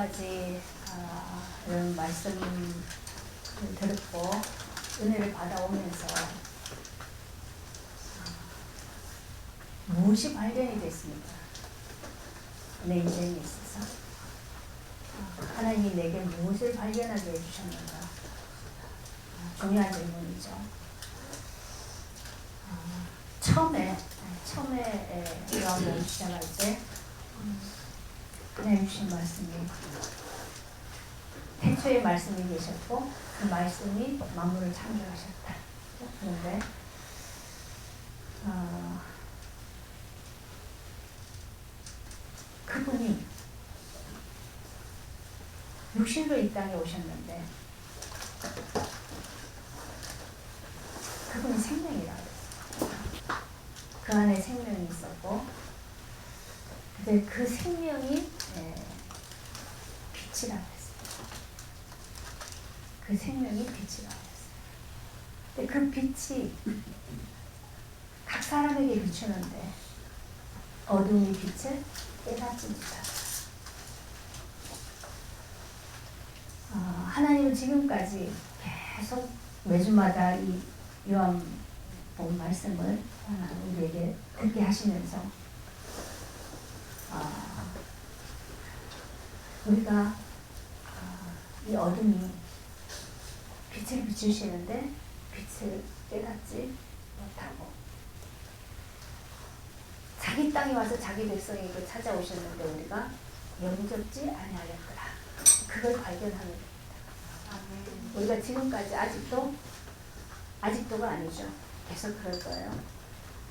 지금까지 이런 말씀을 듣고 은혜를 받아오면서 무엇이 발견이 됐습니까? 내 인생에 있어서 하나님이 내게 무엇을 발견하게 해주셨는가? 중요한 질문이죠. 처음에 요한복음 시작할 때 하나님 주신 말씀이 태초에 말씀이 계셨고 그 말씀이 만물을 창조하셨다. 그런데 그분이 육신으로 이 땅에 오셨는데 그분이 생명이라고 했어요. 그 안에 생명이 있었고 근데 그 생명이 빛이라고 했어요. 그 생명이 빛이라고 했어요. 근데 그 빛이 각 사람에게 비추는데 어둠이 빛을 깨닫지 못하다. 하나님은 지금까지 계속 매주마다 이 요한복음 말씀을 우리에게 듣게 하시면서 우리가 이 어둠이 빛을 비추시는데 빛을 깨닫지 못하고 자기 땅에 와서 자기 백성이 찾아오셨는데 우리가 영접지 아니하였더라. 그걸 발견하는 겁니다. 우리가 지금까지 아직도가 아니죠. 계속 그럴 거예요.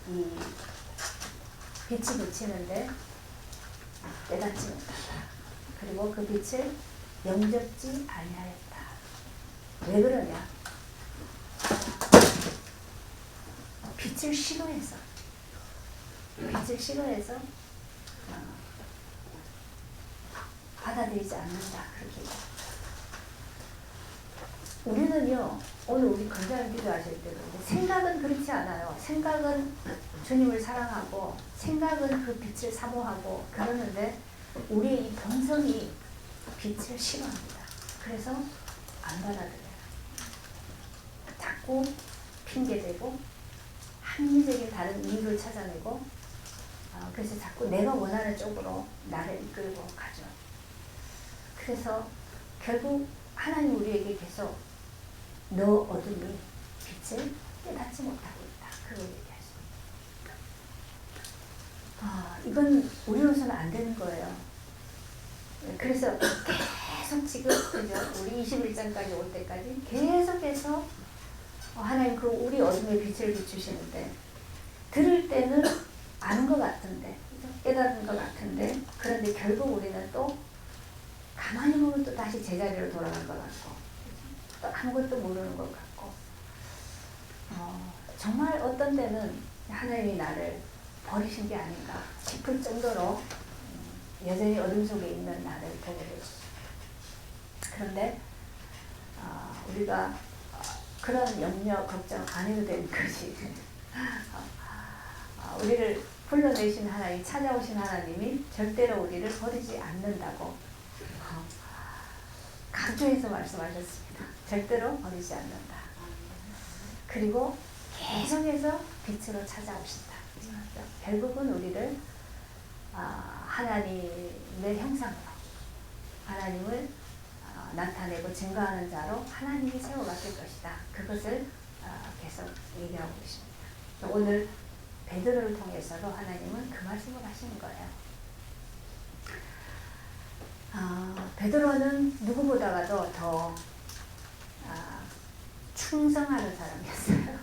이 빛이 비치는데 깨닫지 못한다. 그리고 그 빛을 영접지 아니하였다. 왜 그러냐? 빛을 싫어해서 받아들이지 않는다. 그렇게 우리는요, 오늘 우리 건강을 기도하실 때도 생각은 그렇지 않아요. 생각은 주님을 사랑하고 생각은 그 빛을 사모하고 그러는데 우리의 이 본성이 빛을 싫어합니다. 그래서 안 받아들여요. 자꾸 핑계대고 합리적인 다른 이유를 찾아내고 그래서 자꾸 내가 원하는 쪽으로 나를 이끌고 가죠. 그래서 결국 하나님 우리에게 계속 너 어둠이 빛을 깨닫지 못하고 있다. 그걸 얘기하십니다. 이건 우리로서는 안 되는 거예요. 그래서 계속 지금 우리 21장까지 올 때까지 계속해서 하나님 그 우리 어둠의 빛을 비추시는데 들을 때는 아는 것 같은데 깨닫는 것 같은데 그런데 결국 우리는 또 가만히 보면 또 다시 제자리로 돌아간 것 같고 또 아무것도 모르는 것 같고 정말 어떤 때는 하나님이 나를 버리신 게 아닌가 싶을 정도로 여전히 어둠 속에 있는 나를 보게 되죠. 그런데 우리가 그런 염려, 걱정 안 해도 되는 것이 우리를 불러내신 하나님, 찾아오신 하나님이 절대로 우리를 버리지 않는다고 강조해서 말씀하셨습니다. 절대로 버리지 않는다. 그리고 계속해서 빛으로 찾아오신다. 결국은 우리를 하나님의 형상으로 하나님을 나타내고 증거하는 자로 하나님이 세워가실 것이다. 그것을 계속 얘기하고 계십니다. 오늘 베드로를 통해서도 하나님은 그 말씀을 하시는 거예요. 베드로는 누구보다도 더 충성하는 사람이었어요.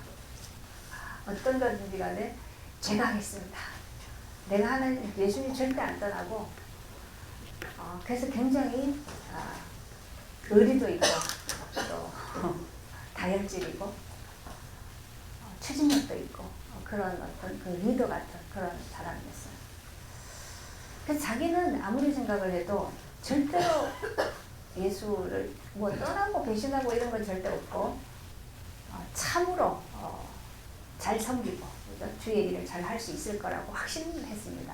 어떤 거든지 간에 제가 하겠습니다. 내가 하는 예수님 절대 안 떠나고 그래서 굉장히 의리도 있고 또 다혈질이고 추진력도 있고 그런 어떤 그 리더 같은 그런 사람이었어요. 그래서 자기는 아무리 생각을 해도 절대로 예수를 뭐 떠나고 배신하고 이런 건 절대 없고 참으로 잘 섬기고 주의 일을 잘 할 수 있을 거라고 확신했습니다.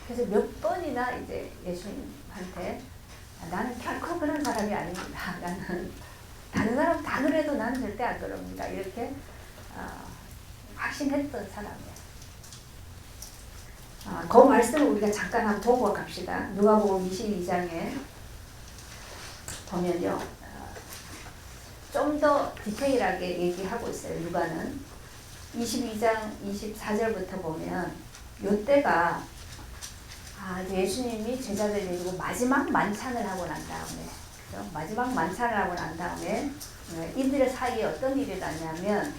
그래서 몇 번이나 이제 예수님한테 나는 결코 그런 사람이 아닙니다. 나는 다른 사람 다 그래도 나는 절대 안 그럽니다. 이렇게 확신했던 사람이에요. 그 말씀을 우리가 잠깐 한번 보고 갑시다. 누가복음 22장에 보면요, 좀 더 디테일하게 얘기하고 있어요. 누가는 22장 24절부터 보면 요때가 예수님이 제자들 데리고 마지막 만찬을 하고 난 다음에, 그죠? 마지막 만찬을 하고 난 다음에 이들의 사이에 어떤 일이 났냐면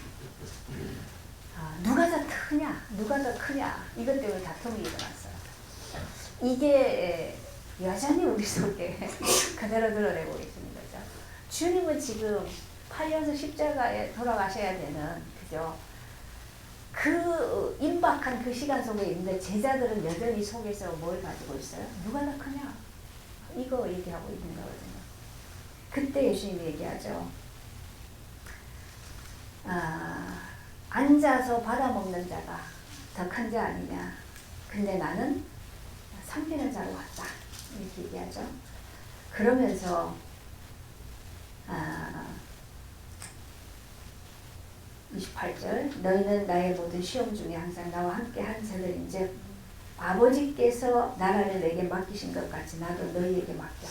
누가 더 크냐, 누가 더 크냐, 이것 때문에 다툼이 일어났어요. 이게 여전히 우리 속에 그대로 드러내고 있는 거죠. 주님은 지금 팔려서 십자가에 돌아가셔야 되는, 그죠? 그 임박한 그 시간 속에 있는데 제자들은 여전히 속에서 뭘 가지고 있어요? 누가 더 크냐? 이거 얘기하고 있는 거거든요. 그때 예수님이 얘기하죠. 앉아서 받아먹는 자가 더 큰 자 아니냐. 근데 나는 삼키는 자로 왔다. 이렇게 얘기하죠. 그러면서 28절 너희는 나의 모든 시험 중에 항상 나와 함께 한 자들인즉 아버지께서 나라를 내게 맡기신 것 같이 나도 너희에게 맡겨.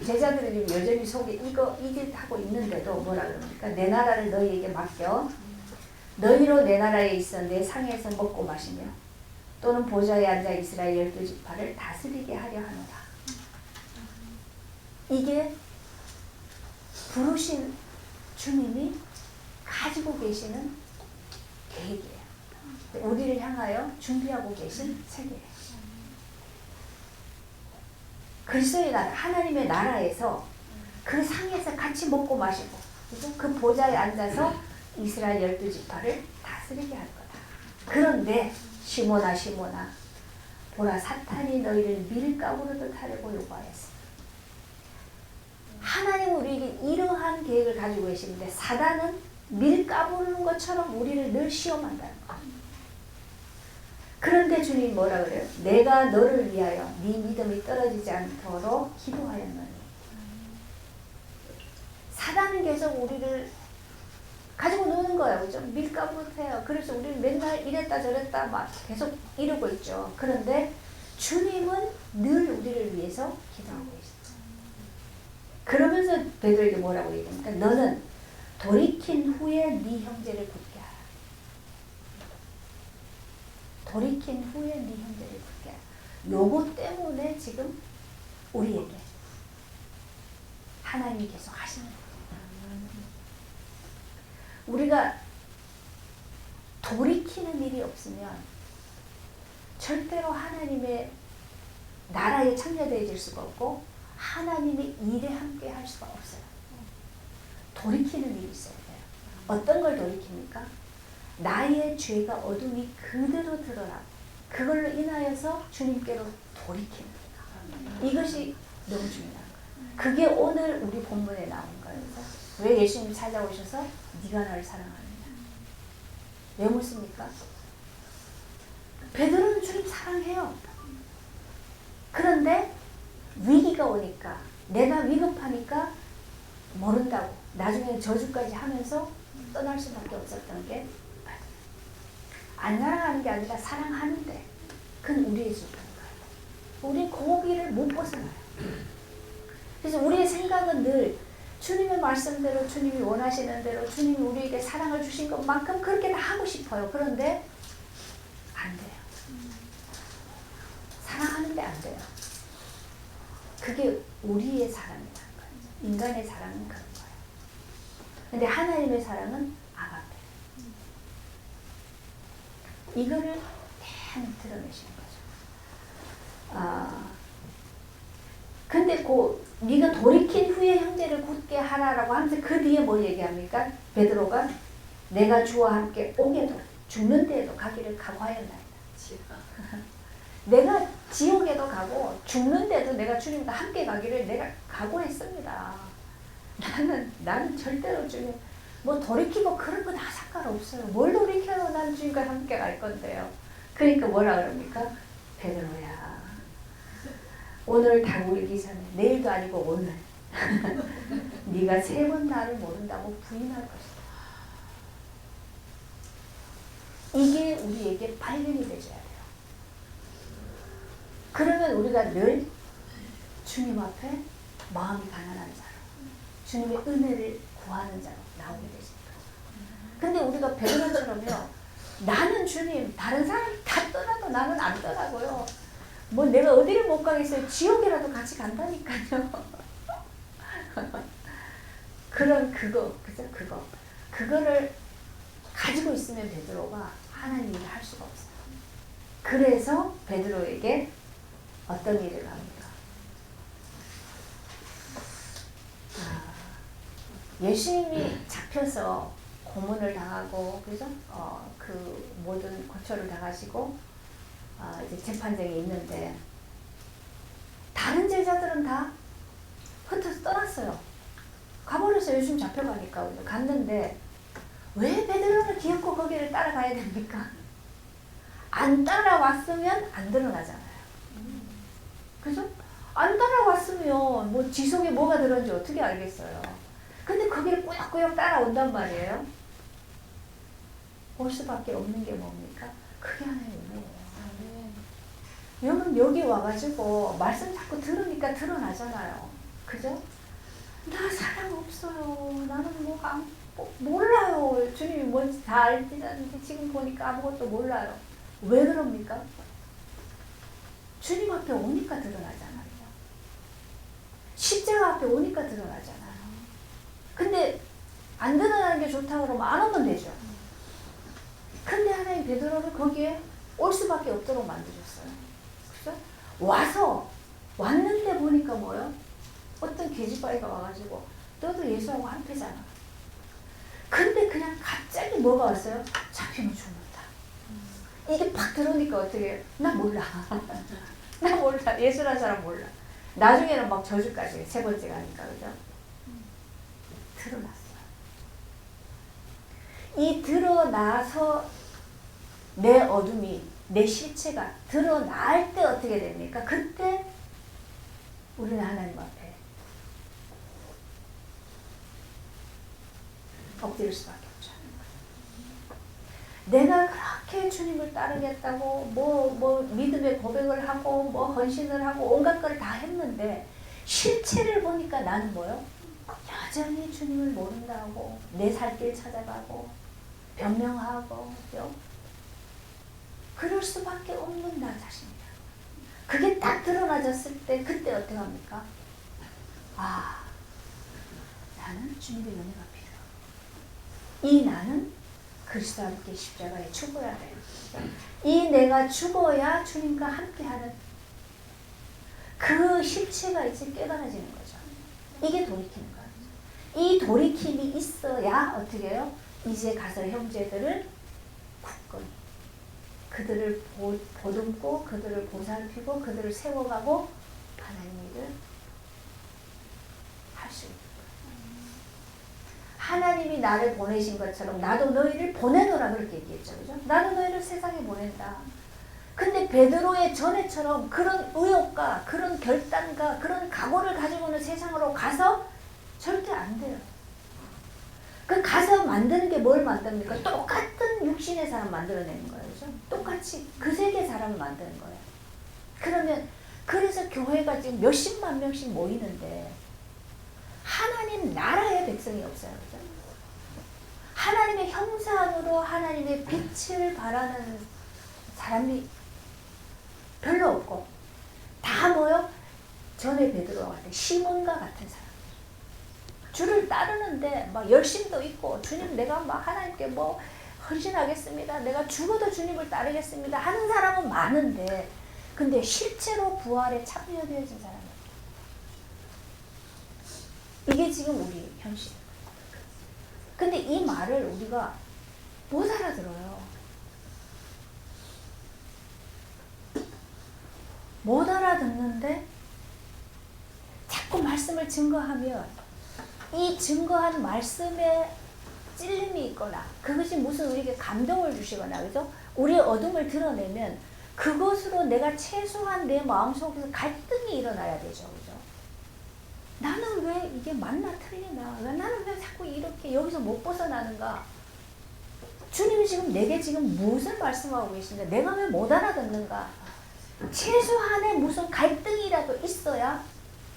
제자들이 여전히 속에 이게 하고 있는데도 뭐라 그럽니까? 내 나라를 너희에게 맡겨 너희로 내 나라에 있어 내 상에서 먹고 마시며 또는 보좌에 앉아 이스라엘 12지파를 다스리게 하려 하노라. 이게 부르신 주님이 가지고 계시는 계획이에요. 우리를 향하여 준비하고 계신 세계예요. 그리스도의 나라, 하나님의 나라에서 그 상에서 같이 먹고 마시고, 그죠? 그 보좌에 앉아서 이스라엘 12지파를 다스리게 할 거다. 그런데 시몬아 시몬아 보라 사탄이 너희를 밀가부르듯 하려고 요구하였어. 하나님은 우리에게 이러한 계획을 가지고 계시는데 사단은 밀가부르는 것처럼 우리를 늘 시험한다는 거예요. 그런데 주님이 뭐라 그래요? 내가 너를 위하여 네 믿음이 떨어지지 않도록 기도하였노니. 사단은 계속 우리를 가지고 노는 거예요. 그죠? 밀가부르해요. 그래서 우리는 맨날 이랬다 저랬다 막 계속 이러고 있죠. 그런데 주님은 늘 우리를 위해서 기도하고 있어요. 그러면서 베드로에게 뭐라고 얘기합니까? 너는 돌이킨 후에 네 형제를 굳게 하라. 돌이킨 후에 네 형제를 굳게 하라. 요거 때문에 지금 우리에게 하나님이 계속 하시는 거예요. 우리가 돌이키는 일이 없으면 절대로 하나님의 나라에 참여되어질 수가 없고 하나님의 일에 함께 할 수가 없어요. 돌이키는 일이 있어야 돼요. 어떤 걸 돌이킵니까? 나의 죄가 어둠이 그대로 드러나고 그걸로 인하여서 주님께로 돌이키는 거예요. 이것이 너무 중요한 거예요. 그게 오늘 우리 본문에 나온 거예요. 왜 예수님이 찾아오셔서 네가 나를 사랑하느냐. 왜 묻습니까? 베드로는 주님 사랑해요. 그런데 위기가 오니까 내가 위급하니까 모른다고 나중에 저주까지 하면서 떠날 수밖에 없었던 게 안 사랑하는 게 아니라 사랑하는데 그건 우리의 죄인 거예요. 우리 고기를 못 벗어나요. 그래서 우리의 생각은 늘 주님의 말씀대로 주님이 원하시는 대로 주님이 우리에게 사랑을 주신 것만큼 그렇게 다 하고 싶어요. 그런데 안 돼요. 사랑하는데 안 돼요. 그게 우리의 사랑이라는 거예요. 인간의 사랑은 그런 거예요. 근데 하나님의 사랑은 아가페. 이거를 대단히 드러내시는 거죠. 근데 네가 돌이킨 후에 형제를 굳게 하라라고 하면서 그 뒤에 뭘 얘기합니까? 베드로가 내가 주와 함께 옥에도 죽는 데에도 가기를 각오하였나이다. 내가 지옥에도 가고 죽는 데도 내가 주님과 함께 가기를 내가 각오했습니다. 나는 절대로 주님 뭐 돌이키고 그런 거 다 상관없어요. 뭘 돌이켜도 난 주님과 함께 갈 건데요. 그러니까 뭐라 그럽니까? 베드로야 오늘 닭 울기 전에, 내일도 아니고 오늘 네가 3번 나를 모른다고 부인할 것이다. 이게 우리에게 발견이 되줘야 돼요. 그러면 우리가 늘 주님 앞에 마음이 가난한 자로, 주님의 은혜를 구하는 자로 나오게 되십니다. 근데 우리가 베드로처럼요, 나는 주님, 다른 사람이 다 떠나도 나는 안 떠나고요. 뭐 내가 어디를 못 가겠어요. 지옥이라도 같이 간다니까요. 그런 그죠? 그거를 가지고 있으면 베드로가 하나님 일을 할 수가 없어요. 그래서 베드로에게 어떤 일을 합니까? 예수님이 잡혀서 고문을 당하고, 그죠? 그 모든 고초를 당하시고, 이제 재판정에 있는데, 다른 제자들은 다 흩어서 떠났어요. 가버렸어요. 예수님 잡혀가니까. 갔는데, 왜 베드로는 기어코 거기를 따라가야 됩니까? 안 따라왔으면 안 드러나잖아요. 그죠? 안 따라왔으면 뭐 지속에 뭐가 들었는지 어떻게 알겠어요. 근데 거기를 꾸역꾸역 따라온단 말이에요. 올 수밖에 없는 게 뭡니까? 그게 하나의 은혜예요. 여러분 여기 와가지고 말씀 자꾸 들으니까 드러나잖아요. 그죠? 나 사랑 없어요. 나는 몰라요. 주님이 뭔지 다 알지 않는데 지금 보니까 아무것도 몰라요. 왜 그럽니까? 주님 앞에 오니까 드러나잖아요. 십자가 앞에 오니까 드러나잖아요. 근데 안 드러나는 게 좋다고 그러면 안 오면 되죠. 근데 하나님 베드로를 거기에 올 수밖에 없도록 만드셨어요. 그죠? 왔는데 보니까 뭐요? 어떤 계집아이가 와가지고 너도 예수하고 한패잖아. 근데 그냥 갑자기 뭐가 왔어요? 잡히면 죽는다. 이게 팍 들어오니까 어떻게 해요? 나 몰라. 나 몰라. 예수라는 사람 몰라. 나중에는 막 저주까지 3번째 가니까. 그죠? 드러났어요. 이 드러나서 내 어둠이, 내 실체가 드러날 때 어떻게 됩니까? 그때 우리는 하나님 앞에 엎드릴 수밖에 없죠. 내가 그렇게 주님을 따르겠다고 뭐 믿음의 고백을 하고 뭐 헌신을 하고 온갖 걸 다 했는데 실체를 보니까 나는 뭐요? 여전히 주님을 모른다고 내 살 길 찾아가고 변명하고 그죠? 그럴 수밖에 없는 나 자신이다. 그게 딱 드러나졌을 때 그때 어떻게 합니까? 나는 주님의 은혜가 필요해. 이 나는 그리스도와 함께 십자가에 죽어야 돼. 이 내가 죽어야 주님과 함께하는 그 실체가 이제 깨달아지는 거죠. 이게 돌이키는 거예요. 이 돌이킴이 있어야 어떻게 해요? 이제 가서 형제들을 굳건히 그들을 보듬고 그들을 보살피고 그들을 세워가고 하나님 일을 할 수 있는 거예요. 하나님이 나를 보내신 것처럼 나도 너희를 보내노라 그렇게 얘기했죠. 그죠? 나도 너희를 세상에 보낸다. 근데 베드로의 전에처럼 그런 의욕과 그런 결단과 그런 각오를 가지고는 세상으로 가서 절대 안 돼요. 그 가서 만드는 게 뭘 만듭니까? 똑같은 육신의 사람 만들어내는 거예요. 그죠? 똑같이 그 세계 사람을 만드는 거예요. 그러면 그래서 교회가 지금 몇십만 명씩 모이는데 하나님 나라의 백성이 없어요. 그죠? 하나님의 형상으로 하나님의 빛을 발하는 사람이 별로 없고 다 뭐요? 전에 베드로와 같은 시몬과 같은 사람. 주를 따르는데 막 열심도 있고 주님 내가 막 하나님께 뭐 헌신하겠습니다. 내가 죽어도 주님을 따르겠습니다. 하는 사람은 많은데 근데 실제로 부활에 참여되어진 사람이 이게 지금 우리 현실. 근데 이 말을 우리가 못 알아들어요. 못 알아듣는데 자꾸 말씀을 증거하면 이 증거한 말씀에 찔림이 있거나 그것이 무슨 우리에게 감동을 주시거나 그죠? 우리의 어둠을 드러내면 그것으로 내가 최소한 내 마음속에서 갈등이 일어나야 되죠. 그죠? 나는 왜 이게 맞나 틀리나? 나는 왜 자꾸 이렇게 여기서 못 벗어나는가? 주님이 지금 내게 지금 무엇을 말씀하고 계신데 내가 왜 못 알아듣는가? 최소한의 무슨 갈등이라도 있어야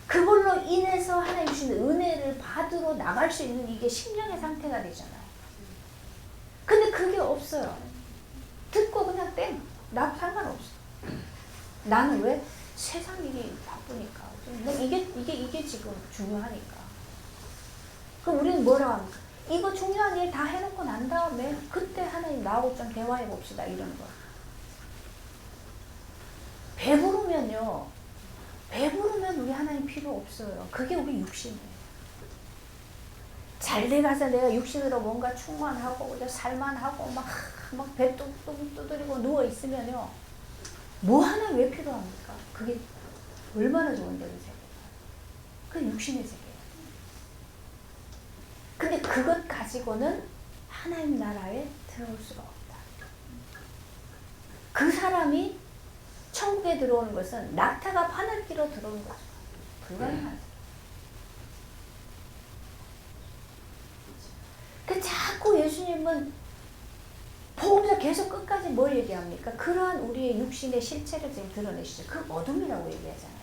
그걸로 인해서 하나님 주신 은혜를 받으러 나갈 수 있는 이게 심령의 상태가 되잖아요. 근데 그게 없어요. 듣고 그냥 땡. 나 상관없어. 나는 왜? 세상 일이 바쁘니까. 이게 지금 중요하니까. 그럼 우리는 뭐라 합니까? 이거 중요한 일 다 해놓고 난 다음에 그때 하나님 나하고 좀 대화해 봅시다. 이런 거. 배부르면 우리 하나님 필요 없어요. 그게 우리 육신이에요. 잘 돼가서 내가 육신으로 뭔가 충만하고 살만하고 막 배 뚝뚝 두드리고 누워있으면요. 뭐 하나 왜 필요합니까? 그게 얼마나 좋은데 그 세계. 그 육신의 세계예요. 근데 그것 가지고는 하나님 나라에 들어올 수가 없다. 그 사람이 천국에 들어오는 것은 낙타가 바늘기로 들어오는 거죠. 불가능하죠. 그 자꾸 예수님은 복음서 계속 끝까지 뭘 얘기합니까? 그러한 우리의 육신의 실체를 지금 드러내시죠. 그 어둠이라고 얘기하잖아요.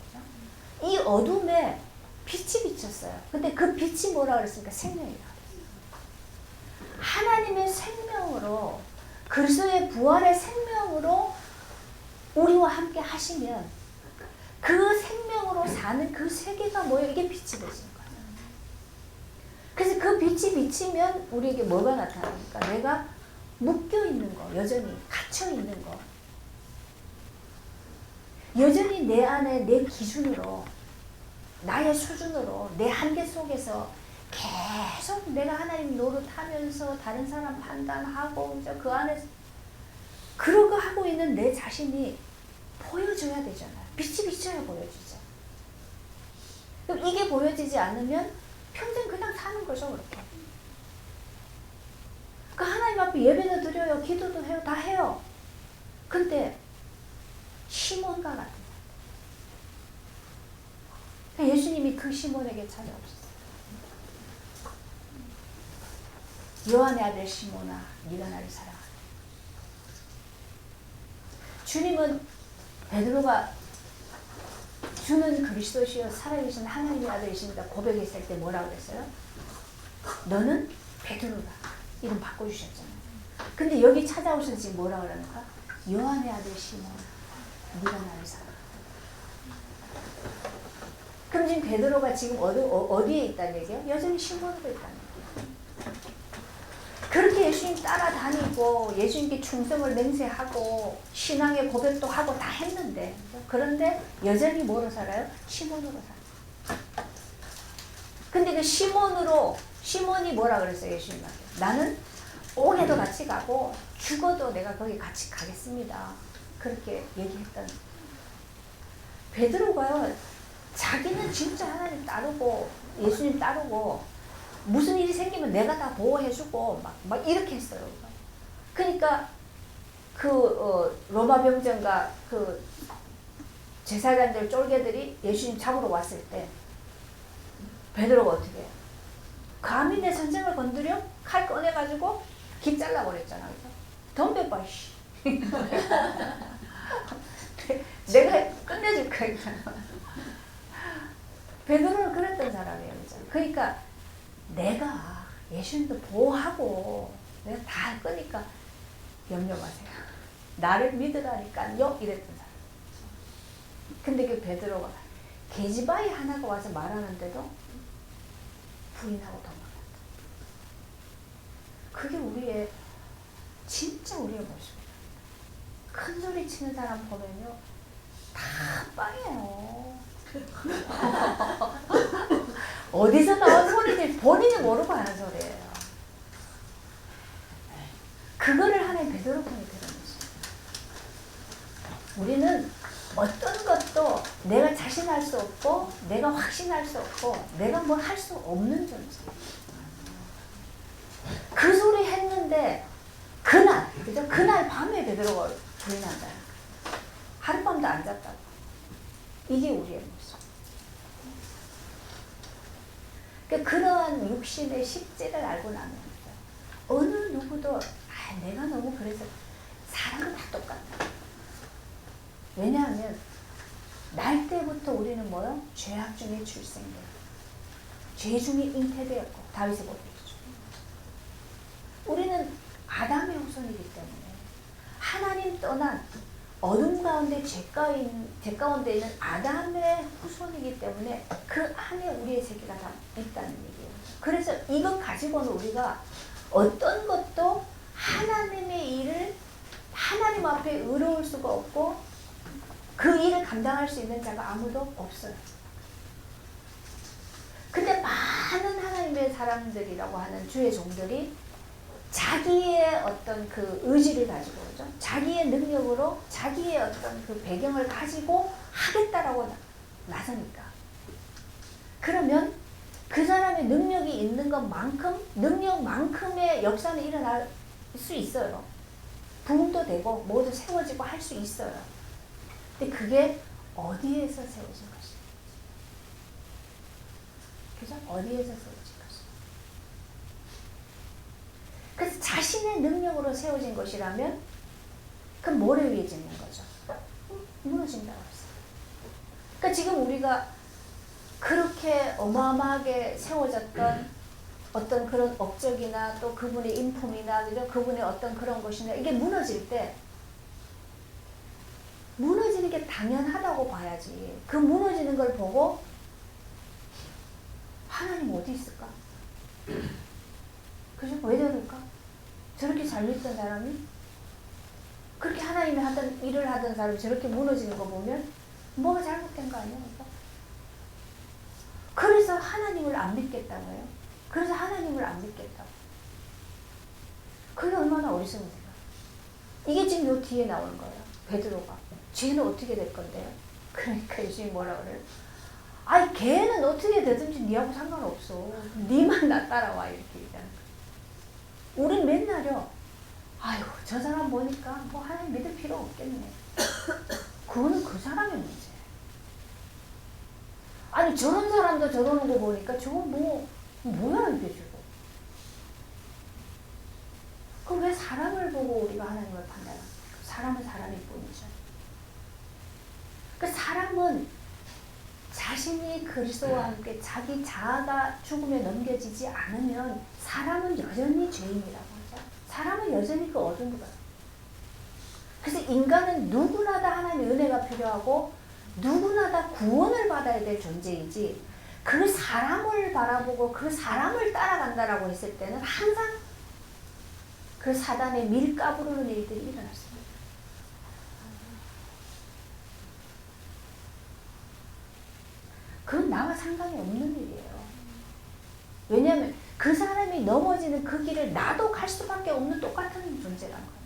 이 어둠에 빛이 비쳤어요. 근데 그 빛이 뭐라 그랬습니까? 생명이라고 그랬어요. 하나님의 생명으로 그리스도의 부활의 생명으로 우리와 함께 하시면 그 생명으로 사는 그 세계가 뭐예요? 이게 빛이 되시는 거예요. 그래서 그 빛이 비치면 우리에게 뭐가 나타납니까? 내가 묶여있는 거, 여전히 갇혀있는 거. 여전히 내 안에 내 기준으로 나의 수준으로 내 한계 속에서 계속 내가 하나님 노릇하면서 다른 사람 판단하고 그 안에서 그런 거 하고 있는 내 자신이 보여줘야 되잖아요. 빛이 비쳐야 보여지죠. 그럼 이게 보여지지 않으면 평생 그냥 사는 거죠. 그렇게. 그 하나님 앞에 예배도 드려요. 기도도 해요. 다 해요. 근데 시몬과 같은 예수님이 그 시몬에게 찾아오셨어요. 요한의 아들 시몬아, 네가 나를 사랑하라. 주님은 베드로가 주는 그리스도시여 살아계신 하나님의 아들이십니다 고백했을 때 뭐라고 그랬어요? 너는 베드로다. 이름 바꿔주셨잖아요. 근데 여기 찾아오셔서 지금 뭐라 그러는가? 요한의 아들 시몬, 네가 나를 사랑한다. 그럼 지금 베드로가 지금 어디에 있다는 얘기예요? 여전히 시몬으로 있다는 얘기예요. 그렇게 예수님 따라다니고 예수님께 충성을 맹세하고 신앙의 고백도 하고 다 했는데 그런데 여전히 뭐로 살아요? 시몬으로 살아요. 근데 그 시몬이 뭐라 그랬어요? 예수님한테? 나는 옥에도 같이 가고 죽어도 내가 거기 같이 가겠습니다. 그렇게 얘기했던 베드로가요. 자기는 진짜 하나님 따르고 예수님 따르고 무슨 일이 생기면 내가 다 보호해주고 막 이렇게 했어요. 그러니까 로마 병정과 그 제사장들 쫄개들이 예수님 잡으러 왔을 때 베드로가 어떻게 해요? 감히 내 선생을 건드려? 칼 꺼내가지고 깃 잘라버렸잖아. 덤벼봐 씨. 내가 끝내줄 거야. 베드로는 그랬던 사람이에요. 그러니까 내가 예수님도 보호하고 내가 다 할 거니까 염려 마세요. 나를 믿으라니까요. 이랬던 사람. 근데 그 베드로가 계집아이 하나가 와서 말하는데도 부인하고 도망갔다. 그게 우리의 진짜 우리의 모습이에요. 큰 소리 치는 사람 보면요 다 빵이에요. 어디서 나온 소리인지 본인이 모르고 하는 소리예요. 그거를 하나님 베드로 통해 드러냈어요. 우리는 어떤 것도 내가 자신할 수 없고 내가 확신할 수 없고 내가 뭐 할 수 없는 존재. 그 소리 했는데 그날 밤에 베드로가 부인한다. 이게 우리의 모습. 그러니까 그러한 육신의 실제를 알고 나면 어느 누구도 내가 너무 그래서 사람은 다 똑같다. 왜냐하면 날 때부터 우리는 뭐요? 죄악 중에 출생되었고 죄 중에 잉태되었고 다윗의 법이죠. 우리는 아담의 후손이기 때문에 하나님 떠난 어둠 가운데 죄 가운데 있는 아담의 후손이기 때문에 그 안에 우리의 세계가 다 있다는 얘기예요. 그래서 이것 가지고는 우리가 어떤 것도 하나님의 일을 하나님 앞에 의로울 수가 없고 그 일을 감당할 수 있는 자가 아무도 없어요. 근데 많은 하나님의 사람들이라고 하는 주의 종들이 자기의 어떤 그 의지를 가지고 그죠? 자기의 능력으로 자기의 어떤 그 배경을 가지고 하겠다라고 나서니까 그러면 그 사람의 능력이 있는 것만큼 능력만큼의 역사는 일어날 수 있어요. 부흥도 되고 모두 세워지고 할 수 있어요. 근데 그게 어디에서 세워진 것인지 그죠? 어디에서 세워진 것인지 그래서 자신의 능력으로 세워진 것이라면 그럼 뭐를 위해 짓는 거죠? 무너진다고 했어요. 그러니까 지금 우리가 그렇게 어마어마하게 세워졌던 어떤 그런 업적이나 또 그분의 인품이나 그분의 어떤 그런 것이나 이게 무너질 때 무너지는 게 당연하다고 봐야지. 그 무너지는 걸 보고 하나님 어디 있을까? 그죠? 왜 저럴까? 저렇게 잘 믿던 사람이 그렇게 하나님이 하던 일을 하던 사람이 저렇게 무너지는 거 보면 뭐가 잘못된 거 아니야? 그래서 하나님을 안 믿겠다고요. 그래서 하나님을 안 믿겠다고. 그게 얼마나 어리석은 생각. 이게 지금 요 뒤에 나오는 거예요. 베드로가. 쟤는 어떻게 될 건데요? 그러니까 예수님이 뭐라 그래요? 아니 걔는 어떻게 되든지 니하고 상관없어. 니만 나 따라와 이렇게 얘기하는 거예요. 우린 맨날요. 아유 저 사람 보니까 뭐 하나님 믿을 필요 없겠네. 그거는 그 사람의 문제. 아니 저런 사람도 저러는 거 보니까 저거 뭐야 이게 저거. 그럼 왜 사람을 보고 우리가 하나님을 판단합니까? 사람은 사람일 뿐이죠. 그 사람은 자신이 그리스도와 함께 자기 자아가 죽음에 넘겨지지 않으면 사람은 여전히 죄인이라고 하죠. 사람은 여전히 그 어둠으로. 그래서 인간은 누구나 다 하나님의 은혜가 필요하고 누구나 다 구원을 받아야 될 존재이지 그 사람을 바라보고 그 사람을 따라간다라고 했을 때는 항상 그 사단의 밀가부르는 일들이 일어났습니다. 그건 나와 상관이 없는 일이에요. 왜냐하면 그 사람이 넘어지는 그 길을 나도 갈 수밖에 없는 똑같은 존재란 거예요.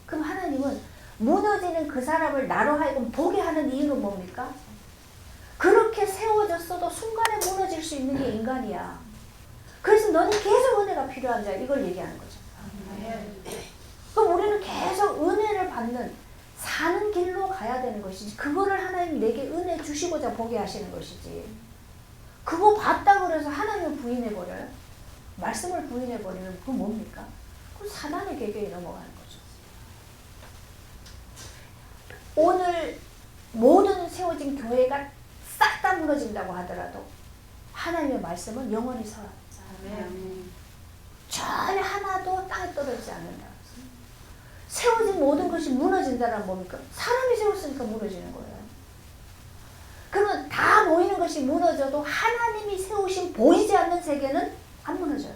그럼 하나님은 무너지는 그 사람을 나로 하여금 보게 하는 이유는 뭡니까? 그렇게 세워졌어도 순간에 무너질 수 있는 게 인간이야. 그래서 너는 계속 은혜가 필요한 자야. 이걸 얘기하는 거죠. 그럼 우리는 계속 은혜를 받는 사는 길로 가야 되는 것이지 그거를 하나님이 내게 은혜 주시고자 보게 하시는 것이지 그거 봤다고 그래서 하나님을 부인해버려요? 말씀을 부인해버리면 그건 뭡니까? 그건 사단의 계계에 넘어가는 거죠. 오늘 모든 세워진 교회가 싹 다 무너진다고 하더라도 하나님의 말씀은 영원히 서요. 전혀 하나도 땅에 떨어지지 않는다. 세워진 모든 것이 무너진다는 뭡니까? 사람이 세웠으니까 무너지는 거예요. 그러면 다 보이는 것이 무너져도 하나님이 세우신 보이지 않는 세계는 안 무너져요.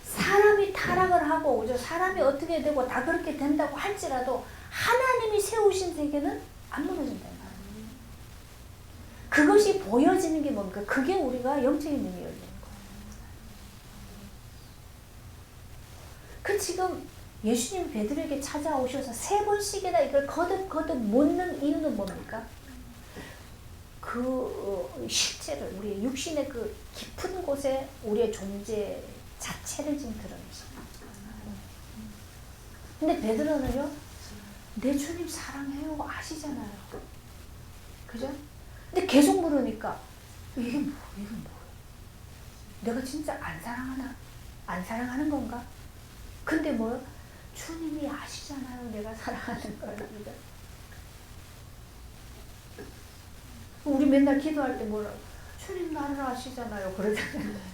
사람이 타락을 하고 그죠? 사람이 어떻게 되고 다 그렇게 된다고 할지라도 하나님이 세우신 세계는 안 무너진다. 그것이 보여지는 게 뭡니까? 그게 우리가 영적인 눈이 열리는 거예요. 그 지금 예수님 베드로에게 찾아오셔서 3번씩이나 이걸 거듭 묻는 이유는 뭡니까? 그 실제를 우리의 육신의 그 깊은 곳에 우리의 존재 자체를 지금 드러내십니다. 근데 베드로는요, 내 주님 사랑해요 아시잖아요. 그죠? 근데 계속 물으니까 이게 뭐, 이게 뭐야? 내가 진짜 안 사랑하나? 안 사랑하는 건가? 근데 뭐요? 주님이 아시잖아요. 내가 사랑하는 걸. 그죠? 우리 맨날 기도할 때 뭐라? 주님 나를 아시잖아요. 그러잖아요.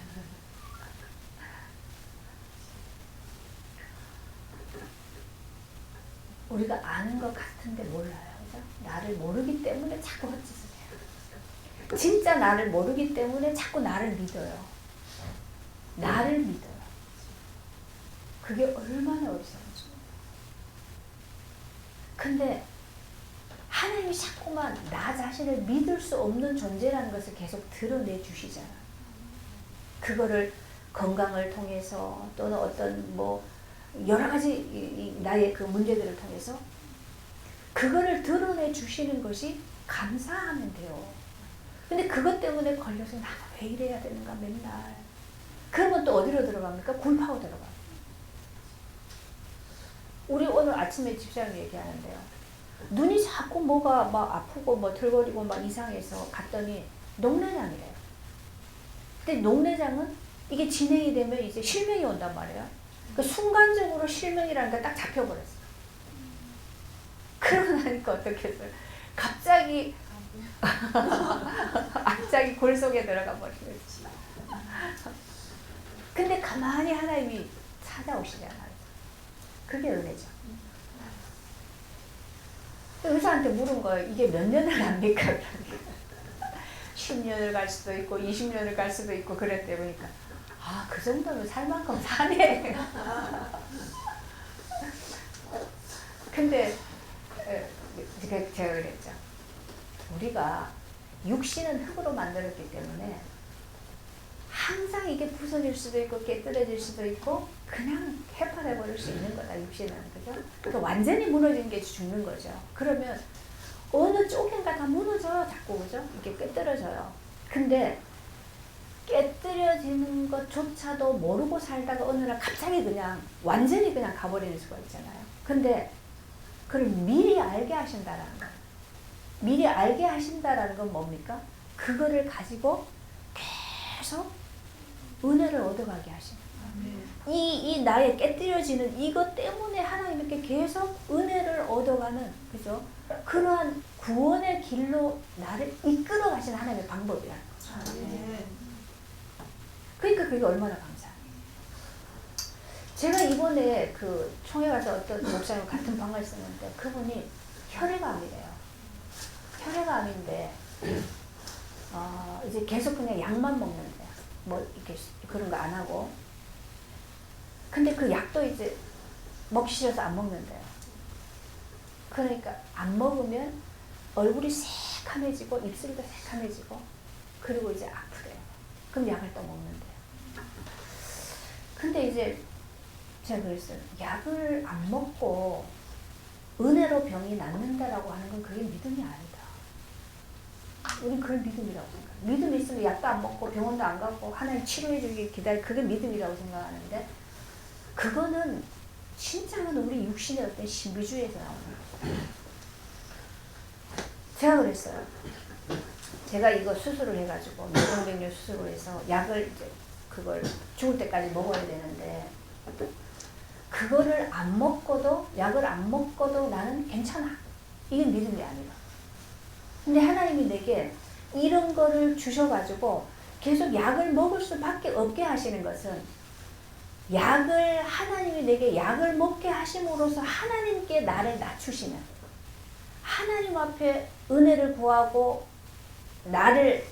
우리가 아는 것 같은데 몰라요. 그죠? 나를 모르기 때문에 자꾸 헛짓을 해요. 진짜 나를 모르기 때문에 자꾸 나를 믿어요. 나를 믿어요. 그게 얼마나 어리석은지. 근데 하나님이 자꾸만 나 자신을 믿을 수 없는 존재라는 것을 계속 드러내 주시잖아. 그거를 건강을 통해서 또는 어떤 뭐 여러 가지 나의 그 문제들을 통해서 그거를 드러내 주시는 것이 감사하면 돼요. 근데 그것 때문에 걸려서 나는 왜 이래야 되는가 맨날. 그러면 또 어디로 들어갑니까? 굴파고 들어가. 우리 오늘 아침에 집사님 얘기하는데요. 눈이 자꾸 뭐가 막 아프고 뭐 덜거리고 막 이상해서 갔더니 녹내장이래요. 근데 녹내장은 이게 진행이 되면 이제 실명이 온단 말이에요. 그 순간적으로 실명이라는 게 딱 잡혀버렸어요. 그러고 나니까 어떻게 했어요? 갑자기 갑자기 골 속에 들어가 버리겠지. 근데 가만히 하나님이 찾아오시잖아요. 그게 은혜죠. 의사한테 물은 거예요. 이게 몇 년을 갑니까? 10년을 갈 수도 있고 20년을 갈 수도 있고 그랬대. 보니까 아, 그 정도면 살 만큼 사네. 근데 제가 그랬죠. 우리가 육신은 흙으로 만들었기 때문에 항상 이게 부서질 수도 있고 깨뜨려질 수도 있고 그냥 해파돼 버릴 수 있는 거다. 육신은. 그죠? 그러니까 완전히 무너지는 게 죽는 거죠. 그러면 어느 쪽인가 다 무너져요. 자꾸. 그죠? 이게 깨뜨려져요. 근데 깨뜨려지는 것조차도 모르고 살다가 어느 날 갑자기 그냥 완전히 그냥 가버리는 수가 있잖아요. 근데 그걸 미리 알게 하신다라는 거. 미리 알게 하신다라는 건 뭡니까? 그거를 가지고 계속 은혜를 얻어가게 하시는 거예요. 이 나의 깨뜨려지는 이것 때문에 하나님께 계속 은혜를 얻어가는, 그죠? 그러한 구원의 길로 나를 이끌어 가시는 하나님의 방법이라는 거죠. 그러니까 그게 얼마나 감사해요. 제가 이번에 그 총회 가서 어떤 목사님 같은 방을 썼는데 그분이 혈액암이래요. 혈액암인데 이제 계속 그냥 약만 먹는데 뭐 이렇게 그런 거 안 하고. 근데 그 약도 이제 먹기 싫어서 안 먹는데요. 그러니까 안 먹으면 얼굴이 새카매지고 입술도 새카매지고 그리고 이제 아프대요. 그럼 약을 또 먹는데요. 근데 이제 제가 그랬어요. 약을 안 먹고 은혜로 병이 낫는다라고 하는 건 그게 믿음이 아니다. 우린 그걸 믿음이라고 생각해요. 믿음이 있으면 약도 안 먹고 병원도 안 가고 하나님 치료해 주길 기다려. 그게 믿음이라고 생각하는데 그거는 진짜는 우리 육신의 어떤 신비주의에서 나오는 거예요. 제가 그랬어요. 제가 이거 수술을 해가지고 뇌동맥류 수술을 해서 약을 이제 그걸 죽을 때까지 먹어야 되는데 그거를 안 먹고도 약을 안 먹고도 나는 괜찮아. 이건 믿음이 아니라. 근데 하나님이 내게 이런 거를 주셔가지고 계속 약을 먹을 수밖에 없게 하시는 것은 약을 하나님이 내게 약을 먹게 하심으로써 하나님께 나를 낮추시는 하나님 앞에 은혜를 구하고 나를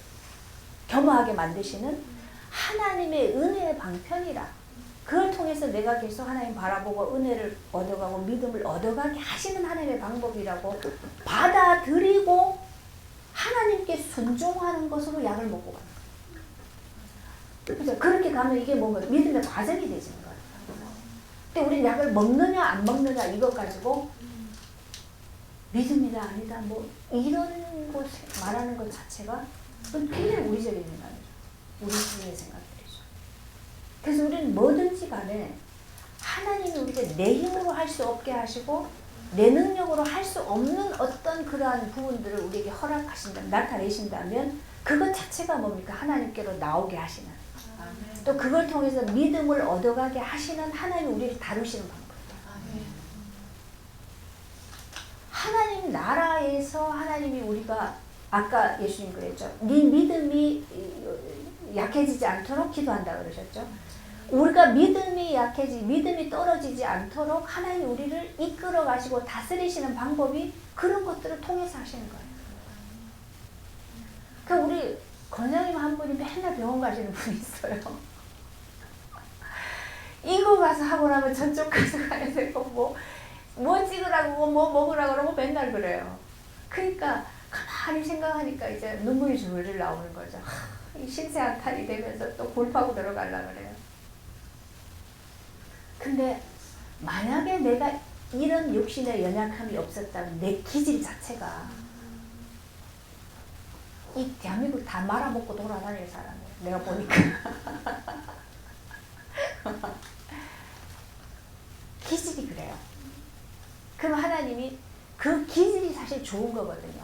겸허하게 만드시는 하나님의 은혜의 방편이라. 그걸 통해서 내가 계속 하나님 바라보고 은혜를 얻어가고 믿음을 얻어가게 하시는 하나님의 방법이라고 받아들이고 하나님께 순종하는 것으로 약을 먹고 가는 거예요. 그렇죠? 그렇게 가면 이게 뭔가 믿음의 과정이 되지는 거예요. 근데 우리 약을 먹느냐 안 먹느냐 이것 가지고 믿음이다 아니다 뭐 이런 것 말하는 것 자체가 굉장히 우리적인 생각이죠. 우리식의 생각들이죠. 그래서 우리는 뭐든지 간에 하나님이 우리가 내 힘으로 할 수 없게 하시고 내 능력으로 할 수 없는 어떤 그러한 부분들을 우리에게 나타내신다면 그것 자체가 뭡니까? 하나님께로 나오게 하시는, 또 그걸 통해서 믿음을 얻어가게 하시는 하나님이 우리를 다루시는 방법이에요. 하나님 나라에서 하나님이 우리가 아까 예수님 그랬죠. 네 믿음이 약해지지 않도록 기도한다 그러셨죠. 우리가 믿음이 떨어지지 않도록 하나님이 우리를 이끌어 가시고 다스리시는 방법이 그런 것들을 통해서 하시는 거예요. 그러니까 우리 권장님 한 분이 맨날 병원 가시는 분이 있어요. 이거 가서 하고 나면 저쪽 가서 가야 되고 뭐 찍으라고 뭐 먹으라고 그러고 맨날 그래요. 그러니까 가만히 생각하니까 이제 눈물이 줄줄 나오는 거죠. 이 신세한탄이 되면서 또 골파고 들어가려고 그래요. 근데 만약에 내가 이런 육신의 연약함이 없었다면 내 기질 자체가 이 대한민국 다 말아먹고 돌아다닐 사람이에요. 내가 보니까. 기질이 그래요. 그럼 하나님이 그 기질이 사실 좋은 거거든요.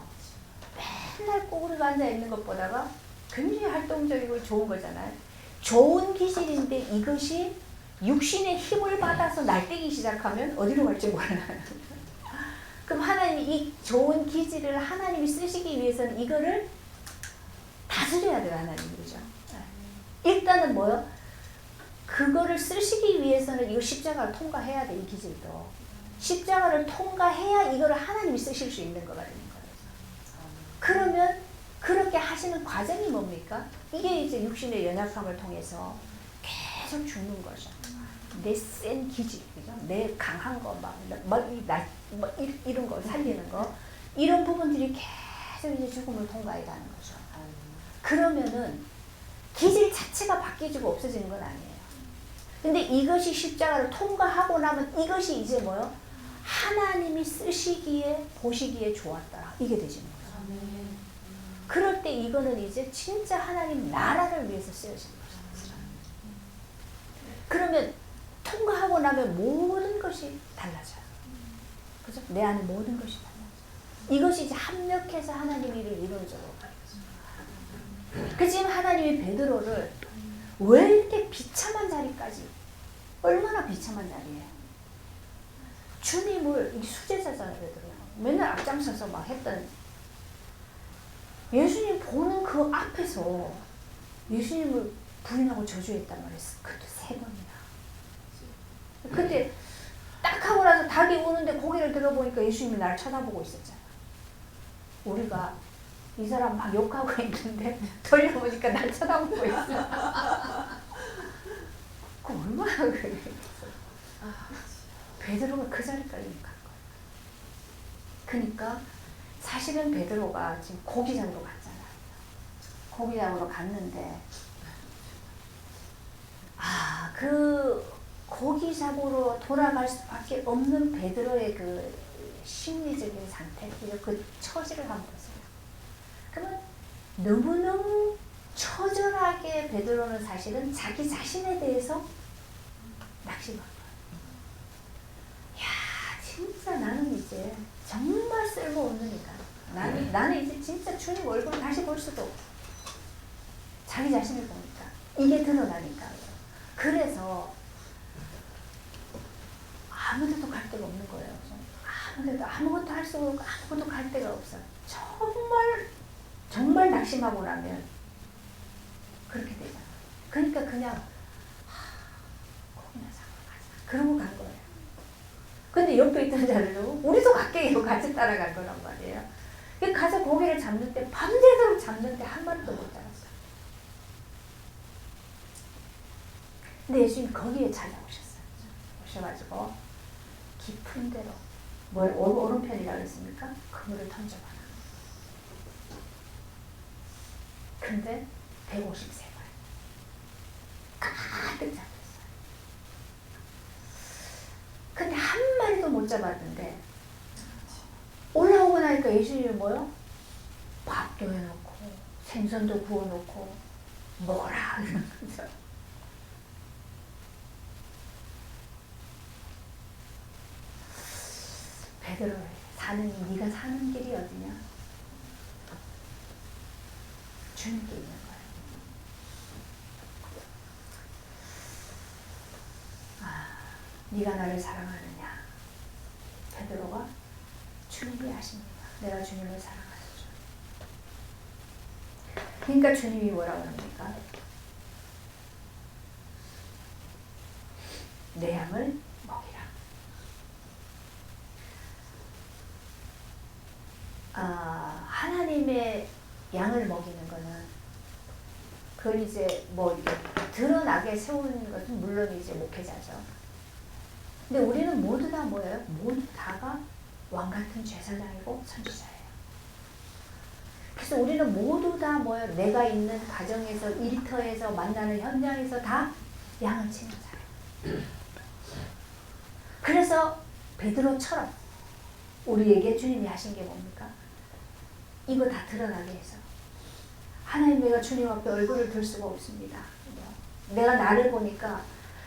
맨날 꼬부리가 앉아있는 것보다가 굉장히 활동적이고 좋은 거잖아요. 좋은 기질인데 이것이 육신의 힘을 받아서 날뛰기 시작하면 어디로 갈지 몰라요. 그럼 하나님이 이 좋은 기질을 하나님이 쓰시기 위해서는 이거를 다스려야 돼요. 하나님이. 그죠? 일단은 뭐요? 그거를 쓰시기 위해서는 이거 십자가를 통과해야 돼. 이 기질도. 십자가를 통과해야 이거를 하나님이 쓰실 수 있는 거가 되는 거예요. 그러면 그렇게 하시는 과정이 뭡니까? 이게 이제 육신의 연약함을 통해서 계속 죽는 거죠. 내 센 기질, 그죠? 내 강한 거, 이런 거 살리는 거, 이런 부분들이 계속 이제 죽음을 통과해 가는 거죠. 그러면은 기질 자체가 바뀌지고 없어지는 건 아니에요. 근데 이것이 십자가를 통과하고 나면 이것이 이제 뭐요? 하나님이 쓰시기에 보시기에 좋았다. 이게 되지는 거예요. 그럴 때 이거는 이제 진짜 하나님 나라를 위해서 쓰여진 거죠. 그러면 통과하고 나면 모든 것이 달라져요. 그죠? 내 안에 모든 것이 달라져요. 이것이 이제 합력해서 하나님 일을 이루어져요. 그 지금 하나님이 베드로를 왜 이렇게 비참한 자리까지, 얼마나 비참한 자리예요. 주님을, 수제자잖아요. 베드로가 맨날 앞장서서 막 했던, 예수님 보는 그 앞에서 예수님을 부인하고 저주했단 말이에요. 그것도 3번이나. 근데 딱 하고 나서 닭이 오는데 고개를 들어보니까 예수님이 나를 쳐다보고 있었잖아. 우리가 이 사람 막 욕하고 있는데 돌려보니까 날 쳐다보고 있어. 그 얼마나 그래. 베드로가 그 자리까지 간 거야. 그러니까 사실은 베드로가 지금 고기장으로 갔잖아. 고기장으로 갔는데 그 고기장으로 돌아갈 수밖에 없는 베드로의 그 심리적인 상태, 그 처지를 한번 보세요. 그러면 너무너무 처절하게 베드로는 사실은 자기 자신에 대해서 낙심한 거예요. 야, 진짜 나는 이제 정말 쓸모없는 인간. 나는 이제 진짜 주님 얼굴을 다시 볼 수도 없고. 자기 자신을 보니까 이게 드러나니까. 그래서 아무데도 갈 데가 없는 거예요. 아무데도 아무것도 할 수 없고 아무것도 갈 데가 없어. 정말 낙심하고 나면 그렇게 되잖아. 그러니까 그냥 고기나 사러 가자. 그러고 간 거예요. 근데 옆에 있던 자들도 우리도 갈게요. 같이 따라갈 거란 말이에요. 가서 고기를 잡는데 밤새도록 잡는데 한 마리도 못 잡았어요. 근데 예수님 거기에 찾아오셨어요. 오셔가지고 깊은 데로 오른편이라고 했습니까? 그물을 던져봐라. 근데 153마리 가득 잡혔어요. 근데 한 마리도 못 잡았는데 올라오고 나니까 예수님이 뭐요? 밥도 해놓고 생선도 구워놓고 먹어라 이런 거죠. 베드로를 사는 네가 사는 길이 어디냐? 주님께 있는 거예요. 네가 나를 사랑하느냐? 베드로가 주님이 아십니다. 내가 주님을 사랑하죠. 그러니까 주님이 뭐라고 합니까? 내 양을 먹이라. 하나님의 양을 먹이는 거는 그걸 이제 뭐 드러나게 세우는 것은 물론 이제 목회자죠. 근데 우리는 모두 다 뭐예요? 모두 다가 왕 같은 제사장이고 선지자예요. 그래서 우리는 모두 다 뭐예요? 내가 있는 가정에서 일터에서 만나는 현장에서 다 양을 치는 사람. 그래서 베드로처럼 우리에게 주님이 하신 게 뭡니까? 이거 다 드러나게 해서 하나님 내가 주님 앞에 얼굴을 들 수가 없습니다. 내가 나를 보니까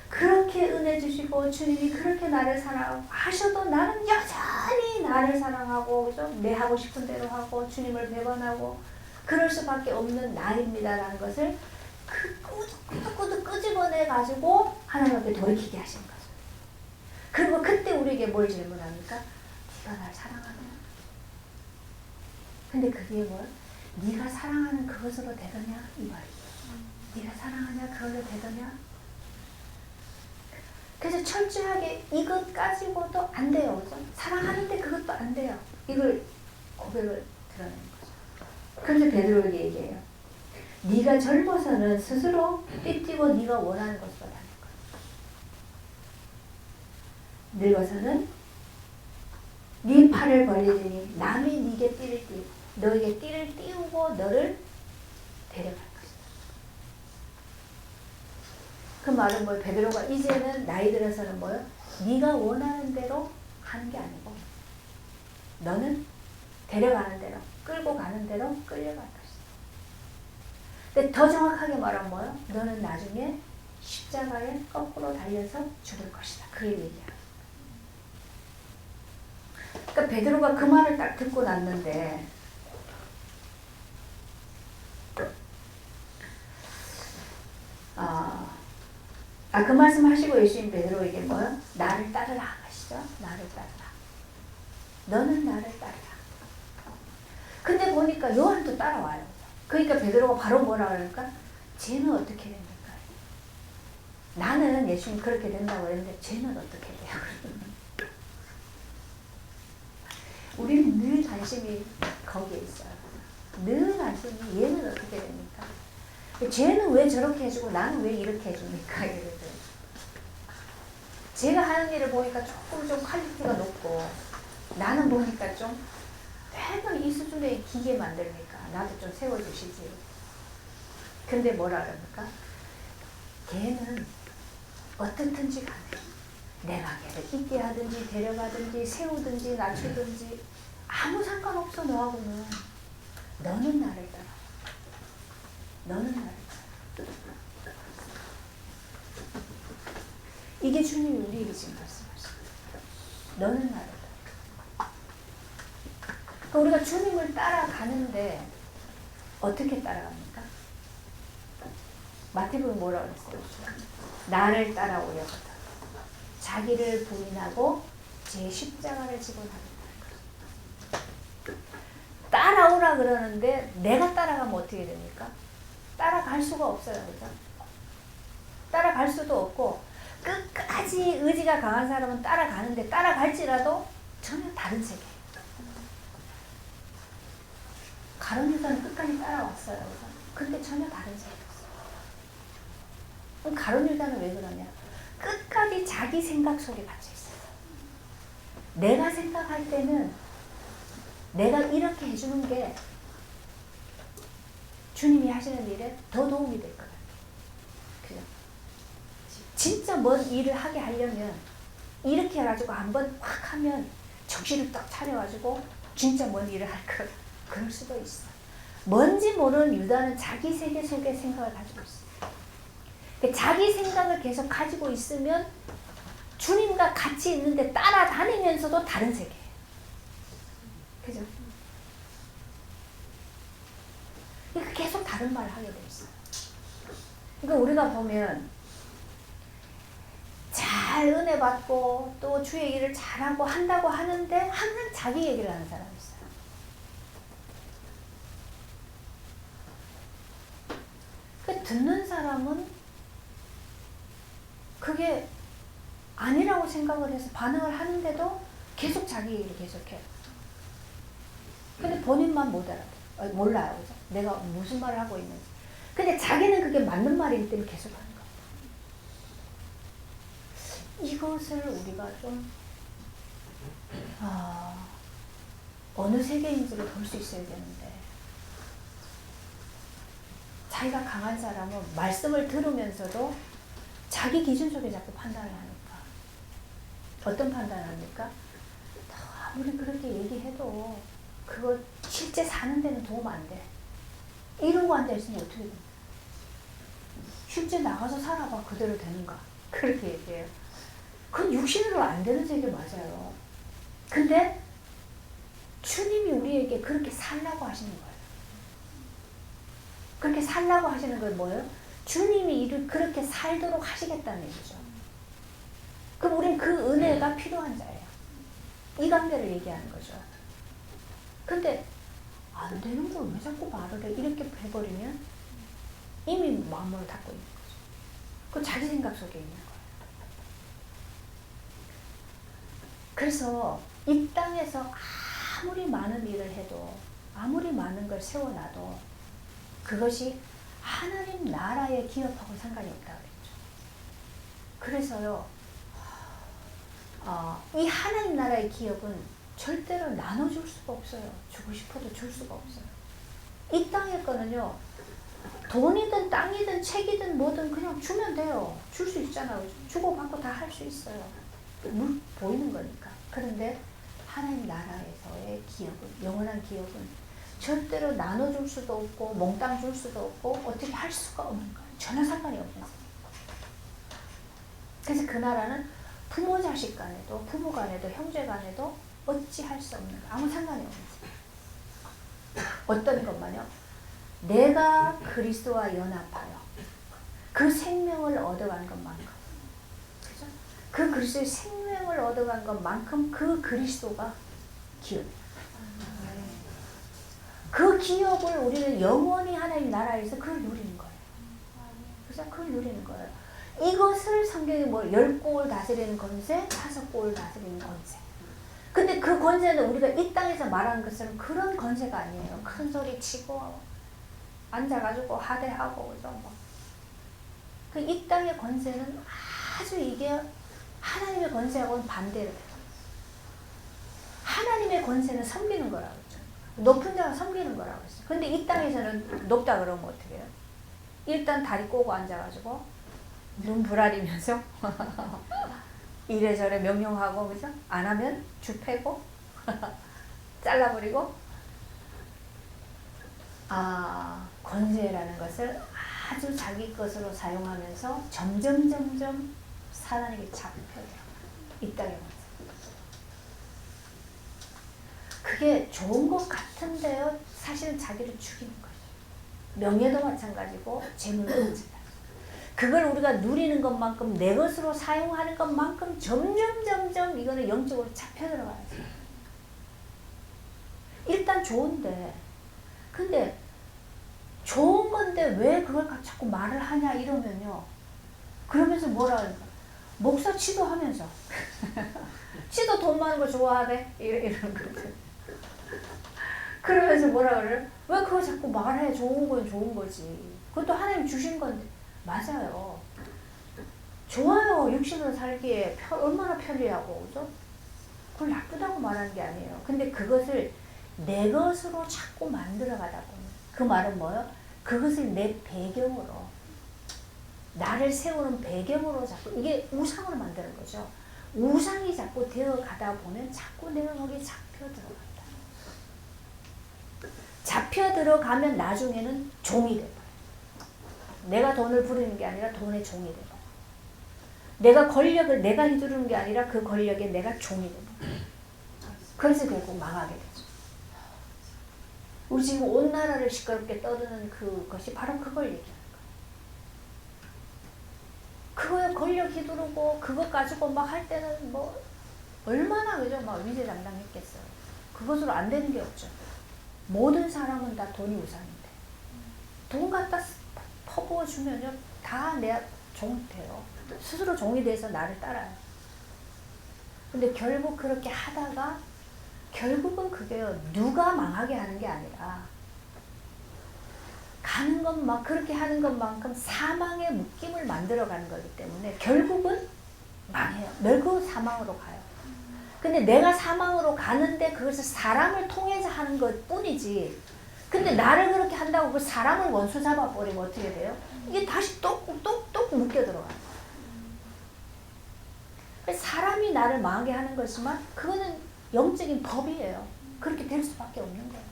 그렇게 은혜 주시고 주님이 그렇게 나를 사랑하셔도 나는 여전히 나를 사랑하고 내 하고 싶은 대로 하고 주님을 배반하고 그럴 수밖에 없는 나입니다라는 것을 꾸덕꾸덕 끄집어내 가지고 하나님 앞에 돌이키게 하신 거죠. 그리고 그때 우리에게 뭘 질문합니까? 네가 날 사랑하냐? 근데 그게 뭘? 네가 사랑하는 그것으로 되더냐? 이 말이에요. 네가 사랑하냐? 그걸로 되더냐? 그래서 철저하게 이것 가지고도 안 돼요. 그죠? 사랑하는데 그것도 안 돼요. 이걸 고백을 드러내는 거죠. 그런데 베드로에게 얘기해요. 네가 젊어서는 스스로 삐뛰고 네가 원하는 것으로 다닐 거야. 늙어서는 네 팔을 벌리더니 남이 네게 띠를 띠고 너에게 띠를 띄우고 너를 데려갈 것이다. 그 말은 뭐예요? 베드로가 이제는 나이 들어서는 뭐예요? 네가 원하는 대로 하는 게 아니고 너는 데려가는 대로 끌고 가는 대로 끌려갈 것이다. 근데 더 정확하게 말하면 뭐예요? 너는 나중에 십자가에 거꾸로 달려서 죽을 것이다. 그 얘기야. 그러니까 베드로가 그 말을 딱 듣고 났는데 그 말씀 하시고 예수님 베드로에게 뭐요? 나를 따르라 하시죠. 나를 따르라. 너는 나를 따르라. 근데 보니까 요한도 따라와요. 그러니까 베드로가 바로 뭐라 그럴까? 쟤는 어떻게 됩니까? 나는 예수님 그렇게 된다고 했는데 쟤는 어떻게 돼요? 우리는 늘 관심이 거기에 있어요. 늘 관심이 얘는 어떻게 됩니까? 쟤는 왜 저렇게 해주고 나는 왜 이렇게 해줍니까? 예를 들어. 제가 하는 일을 보니까 조금 좀 퀄리티가 높고 나는 보니까 좀 맨날 이 수준의 기계 만들니까 나도 좀 세워주시지. 근데 뭐라 그럽니까? 걔는 어떻든지 간에 내가 걔를 있게 하든지 데려가든지 세우든지 낮추든지 아무 상관없어. 너하고는. 너는 나를 따라. 너는 나를 따라. 이게 주님이 우리에게 지금 말씀하십니다. 너는 나를 따라. 그러니까 우리가 주님을 따라가는데 어떻게 따라갑니까? 마태복음 뭐라고 했어요? 나를 따라오려거든 자기를 부인하고 제 십자가를 지고 나간다. 따라오라 그러는데 내가 따라가면 어떻게 됩니까? 따라갈 수가 없어요. 그죠? 따라갈 수도 없고 끝까지 의지가 강한 사람은 따라가는데 따라갈지라도 전혀 다른 세계예요. 가룟 유다는 끝까지 따라왔어요. 그죠? 근데 전혀 다른 세계였어요. 그럼 가룟 유다는 왜 그러냐? 끝까지 자기 생각 속에 갇혀 있어요. 내가 생각할 때는 내가 이렇게 해주는 게 주님이 하시는 일에 더 도움이 될 것 같아요. 그죠? 진짜 뭔 일을 하게 하려면 이렇게 해가지고 한번 확 하면 정신을 딱 차려가지고 진짜 뭔 일을 할 것. 그럴 수도 있어. 뭔지 모르는 유다는 자기 세계 속에 생각을 가지고 있어요. 자기 생각을 계속 가지고 있으면 주님과 같이 있는데 따라다니면서도 다른 세계예요. 다른 말을 하게 돼 있어요. 그러니까 우리가 보면 잘 은혜 받고 또 주의 일을 잘하고 한다고 하는데 항상 자기 얘기를 하는 사람이 있어요. 그 듣는 사람은 그게 아니라고 생각을 해서 반응을 하는데도 계속 자기 얘기를 계속해요. 근데 본인만 못 알아요. 몰라요. 그죠? 내가 무슨 말을 하고 있는지. 근데 자기는 그게 맞는 말이기 때문에 계속 하는 거예요. 이것을 우리가 좀 어느 세계인지를 볼 수 있어야 되는데, 자기가 강한 사람은 말씀을 들으면서도 자기 기준 속에 자꾸 판단을 하니까. 어떤 판단을 합니까? 아무리 그렇게 얘기해도 그거 실제 사는 데는 도움 안 돼. 이러고 앉아있으면 어떻게 돼? 실제 나가서 살아봐. 그대로 되는가? 그렇게 얘기해요. 그건 육신으로 안 되는 세계 맞아요. 근데 주님이 우리에게 그렇게 살라고 하시는 거예요. 그렇게 살라고 하시는 건 뭐예요? 주님이 이를 그렇게 살도록 하시겠다는 얘기죠. 그럼 우린 그 은혜가 필요한 자예요. 이 관계를 얘기하는 거죠. 근데 안 되는 걸 왜 자꾸 말을 해? 이렇게 해버리면 이미 마음을 닫고 있는 거죠. 그건 자기 생각 속에 있는 거예요. 그래서 이 땅에서 아무리 많은 일을 해도, 아무리 많은 걸 세워놔도 그것이 하나님 나라의 기업하고 상관이 없다고 그랬죠. 그래서요, 이 하나님 나라의 기업은 절대로 나눠줄 수가 없어요. 주고 싶어도 줄 수가 없어요. 이 땅의 거는요, 돈이든 땅이든 책이든 뭐든 그냥 주면 돼요. 줄 수 있잖아요. 주고받고 다 할 수 있어요. 보이는 거니까. 그런데 하나님 나라에서의 기업은, 영원한 기업은 절대로 나눠줄 수도 없고 몽땅 줄 수도 없고 어떻게 할 수가 없는 거예요. 전혀 상관이 없는 거예요. 그래서 그 나라는 부모 자식 간에도, 부부 간에도, 형제 간에도 어찌 할 수 없는 거예요. 아무 상관이 없는 거예요. 어떤 것만요? 내가 그리스도와 연합하여 그 생명을 얻어간 것만큼, 그죠? 그 그리스도의 생명을 얻어간 것만큼 그 그리스도가 기업이에요. 그 기업을 우리는 영원히 하나님 나라에서 그걸 누리는 거예요. 그죠? 그걸 누리는 거예요. 이것을 성경이 뭐 10국을 다스리는 권세, 5국을 다스리는 권세. 근데 그 권세는 우리가 이 땅에서 말하는 것은 그런 권세가 아니에요. 큰 소리 치고 앉아가지고 하대하고 그죠? 그 이 땅의 권세는 아주 이게 하나님의 권세하고는 반대로 해요. 하나님의 권세는 섬기는 거라고 했죠. 높은 자가 섬기는 거라고 했어요. 근데 이 땅에서는 높다 그러면 어떻게 해요? 일단 다리 꼬고 앉아가지고 눈 부라리면서 이래저래 명령하고, 그죠? 안 하면 주 패고 잘라버리고. 권세라는 것을 아주 자기 것으로 사용하면서 점점 사단에게 잡혀요. 이 땅에 권세. 그게 좋은 것 같은데요, 사실은 자기를 죽이는 거죠. 명예도 마찬가지고 재물도 마찬가지고. 그걸 우리가 누리는 것만큼, 내 것으로 사용하는 것만큼 점점 이거는 영적으로 잡혀 들어가야죠. 일단 좋은데, 근데 좋은 건데 왜 그걸 자꾸 말을 하냐 이러면요, 그러면서 뭐라 그러니까 목사 치도하면서 치도 돈 많은 거 좋아하네 이런 거죠. 그러면서 뭐라 그래요? 왜 그거 자꾸 말해? 좋은 건 좋은 거지. 그것도 하나님 주신 건데. 맞아요. 좋아요. 육신으로 살기에 얼마나 편리하고, 그죠? 그걸 나쁘다고 말하는 게 아니에요. 근데 그것을 내 것으로 자꾸 만들어 가다 보면, 그 말은 뭐예요? 그것을 내 배경으로, 나를 세우는 배경으로 자꾸, 이게 우상으로 만드는 거죠. 우상이 자꾸 되어 가다 보면 자꾸 내가 거기에 잡혀 들어간다. 잡혀 들어가면 나중에는 종이 돼버려. 내가 돈을 부리는 게 아니라 돈의 종이 돼버려. 내가 권력을 내가 휘두르는 게 아니라 그 권력에 내가 종이 돼버려. 그래서 결국 망하게 되죠. 우리 지금 온 나라를 시끄럽게 떠드는 그것이 바로 그걸 얘기하는 거예요. 그거에 권력 휘두르고 그것 가지고 막 할 때는 뭐 얼마나 그죠? 막 위대장당했겠어요. 그것으로 안 되는 게 없죠. 모든 사람은 다 돈이 우상인데 돈 갖다 퍼부어주면요 다 내 종 돼요. 스스로 종이 돼서 나를 따라요. 근데 결국 그렇게 하다가 결국은 그게요 누가 망하게 하는 게 아니라 가는 것 막 그렇게 하는 것만큼 사망의 묶임을 만들어가는 거기 때문에 결국은 망해요. 결국 사망으로 가요. 근데 내가 사망으로 가는데 그것을 사람을 통해서 하는 것 뿐이지. 근데 나를 그렇게 한다고 그 사람을 원수 잡아버리면 어떻게 돼요? 이게 다시 똑똑똑 묶여 들어가요. 사람이 나를 망하게 하는 거지만 그거는 영적인 법이에요. 그렇게 될 수밖에 없는 거예요.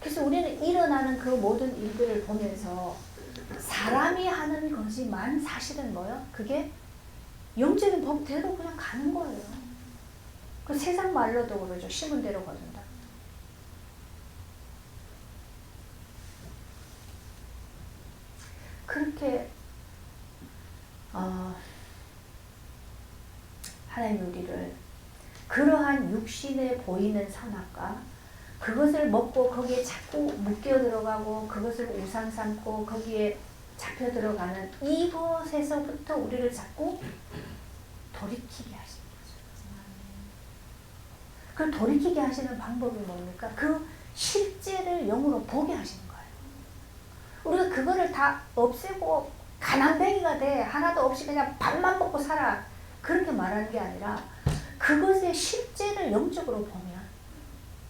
그래서 우리는 일어나는 그 모든 일들을 보면서 사람이 하는 거지만 사실은 뭐요? 그게 영적인 법대로 그냥 가는 거예요. 그 세상 말로도 그러죠. 심은 대로 거둔다. 그렇게 하나님 우리를 그러한 육신에 보이는 선악과 그것을 먹고 거기에 자꾸 묶여 들어가고 그것을 우상 삼고 거기에 잡혀 들어가는 이것에서부터 우리를 자꾸 돌이키게 하시는 거죠. 그걸 돌이키게 하시는 방법이 뭡니까? 그 실제를 영으로 보게 하시는 거예요. 우리가 그거를 다 없애고 가난뱅이가 돼 하나도 없이 그냥 밥만 먹고 살아 그렇게 말하는 게 아니라 그것의 실제를 영적으로 보면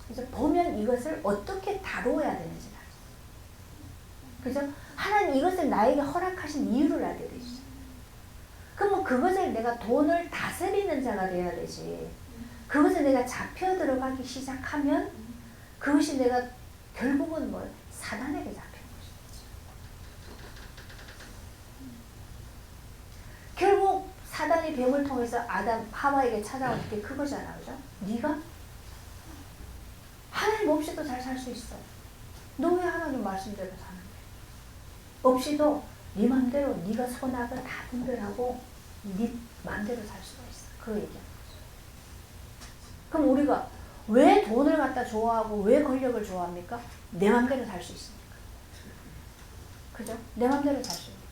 그래서 보면 이것을 어떻게 다루어야 되는지 그죠? 하나님 이것을 나에게 허락하신 이유를 알게 되시죠. 그러면 그것을 내가 돈을 다스리는 자가 돼야 되지. 그것을 내가 잡혀 들어가기 시작하면 그것이 내가 결국은 뭐 사단에게 잡히는 것이죠. 결국 사단이 뱀을 통해서 아담 하와에게 찾아온 게 그거잖아, 그죠? 네가 하나님 없이도 잘 살 수 있어. 너 왜 하나님 말씀대로 사는데? 없이도 네 맘대로 네가 선악을 다 분별하고 네 맘대로 살 수가 있어. 그 얘기하는 거죠. 그럼 우리가 왜 돈을 갖다 좋아하고 왜 권력을 좋아합니까? 내 맘대로 살 수 있으니까. 그죠? 내 맘대로 살 수 있으니까.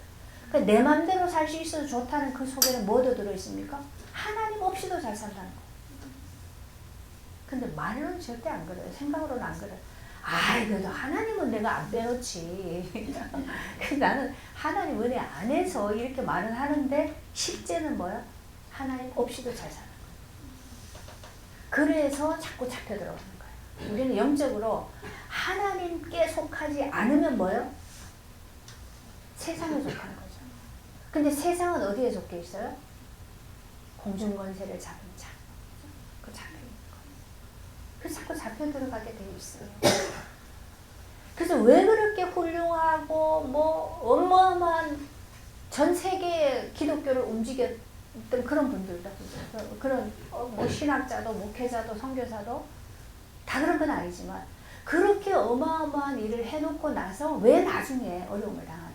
그러니까 내 맘대로 살 수 있어서 좋다는 그 속에는 뭐도 들어있습니까? 하나님 없이도 잘 산다는 거. 근데 말로는 절대 안 그래요. 생각으로는 안 그래요. 아이, 그래도 하나님은 내가 안 빼놓지. 나는 하나님 은혜 안에서 이렇게 말은 하는데 실제는 뭐야? 하나님 없이도 잘 사는 거예요. 그래서 자꾸 잡혀 들어가는 거예요. 우리는 영적으로 하나님께 속하지 않으면 뭐예요? 세상에 속하는 거죠. 근데 세상은 어디에 속해 있어요? 공중권세를 잡은 자. 그 잡혀 있는 거예요. 그래서 자꾸 잡혀 들어가게 돼 있어요. 그래서 왜 그렇게 훌륭하고 뭐 어마어마한 전 세계의 기독교를 움직였던 그런 분들도 그런 뭐 신학자도 목회자도 선교사도 다 그런 건 아니지만 그렇게 어마어마한 일을 해놓고 나서 왜 나중에 어려움을 당하는가?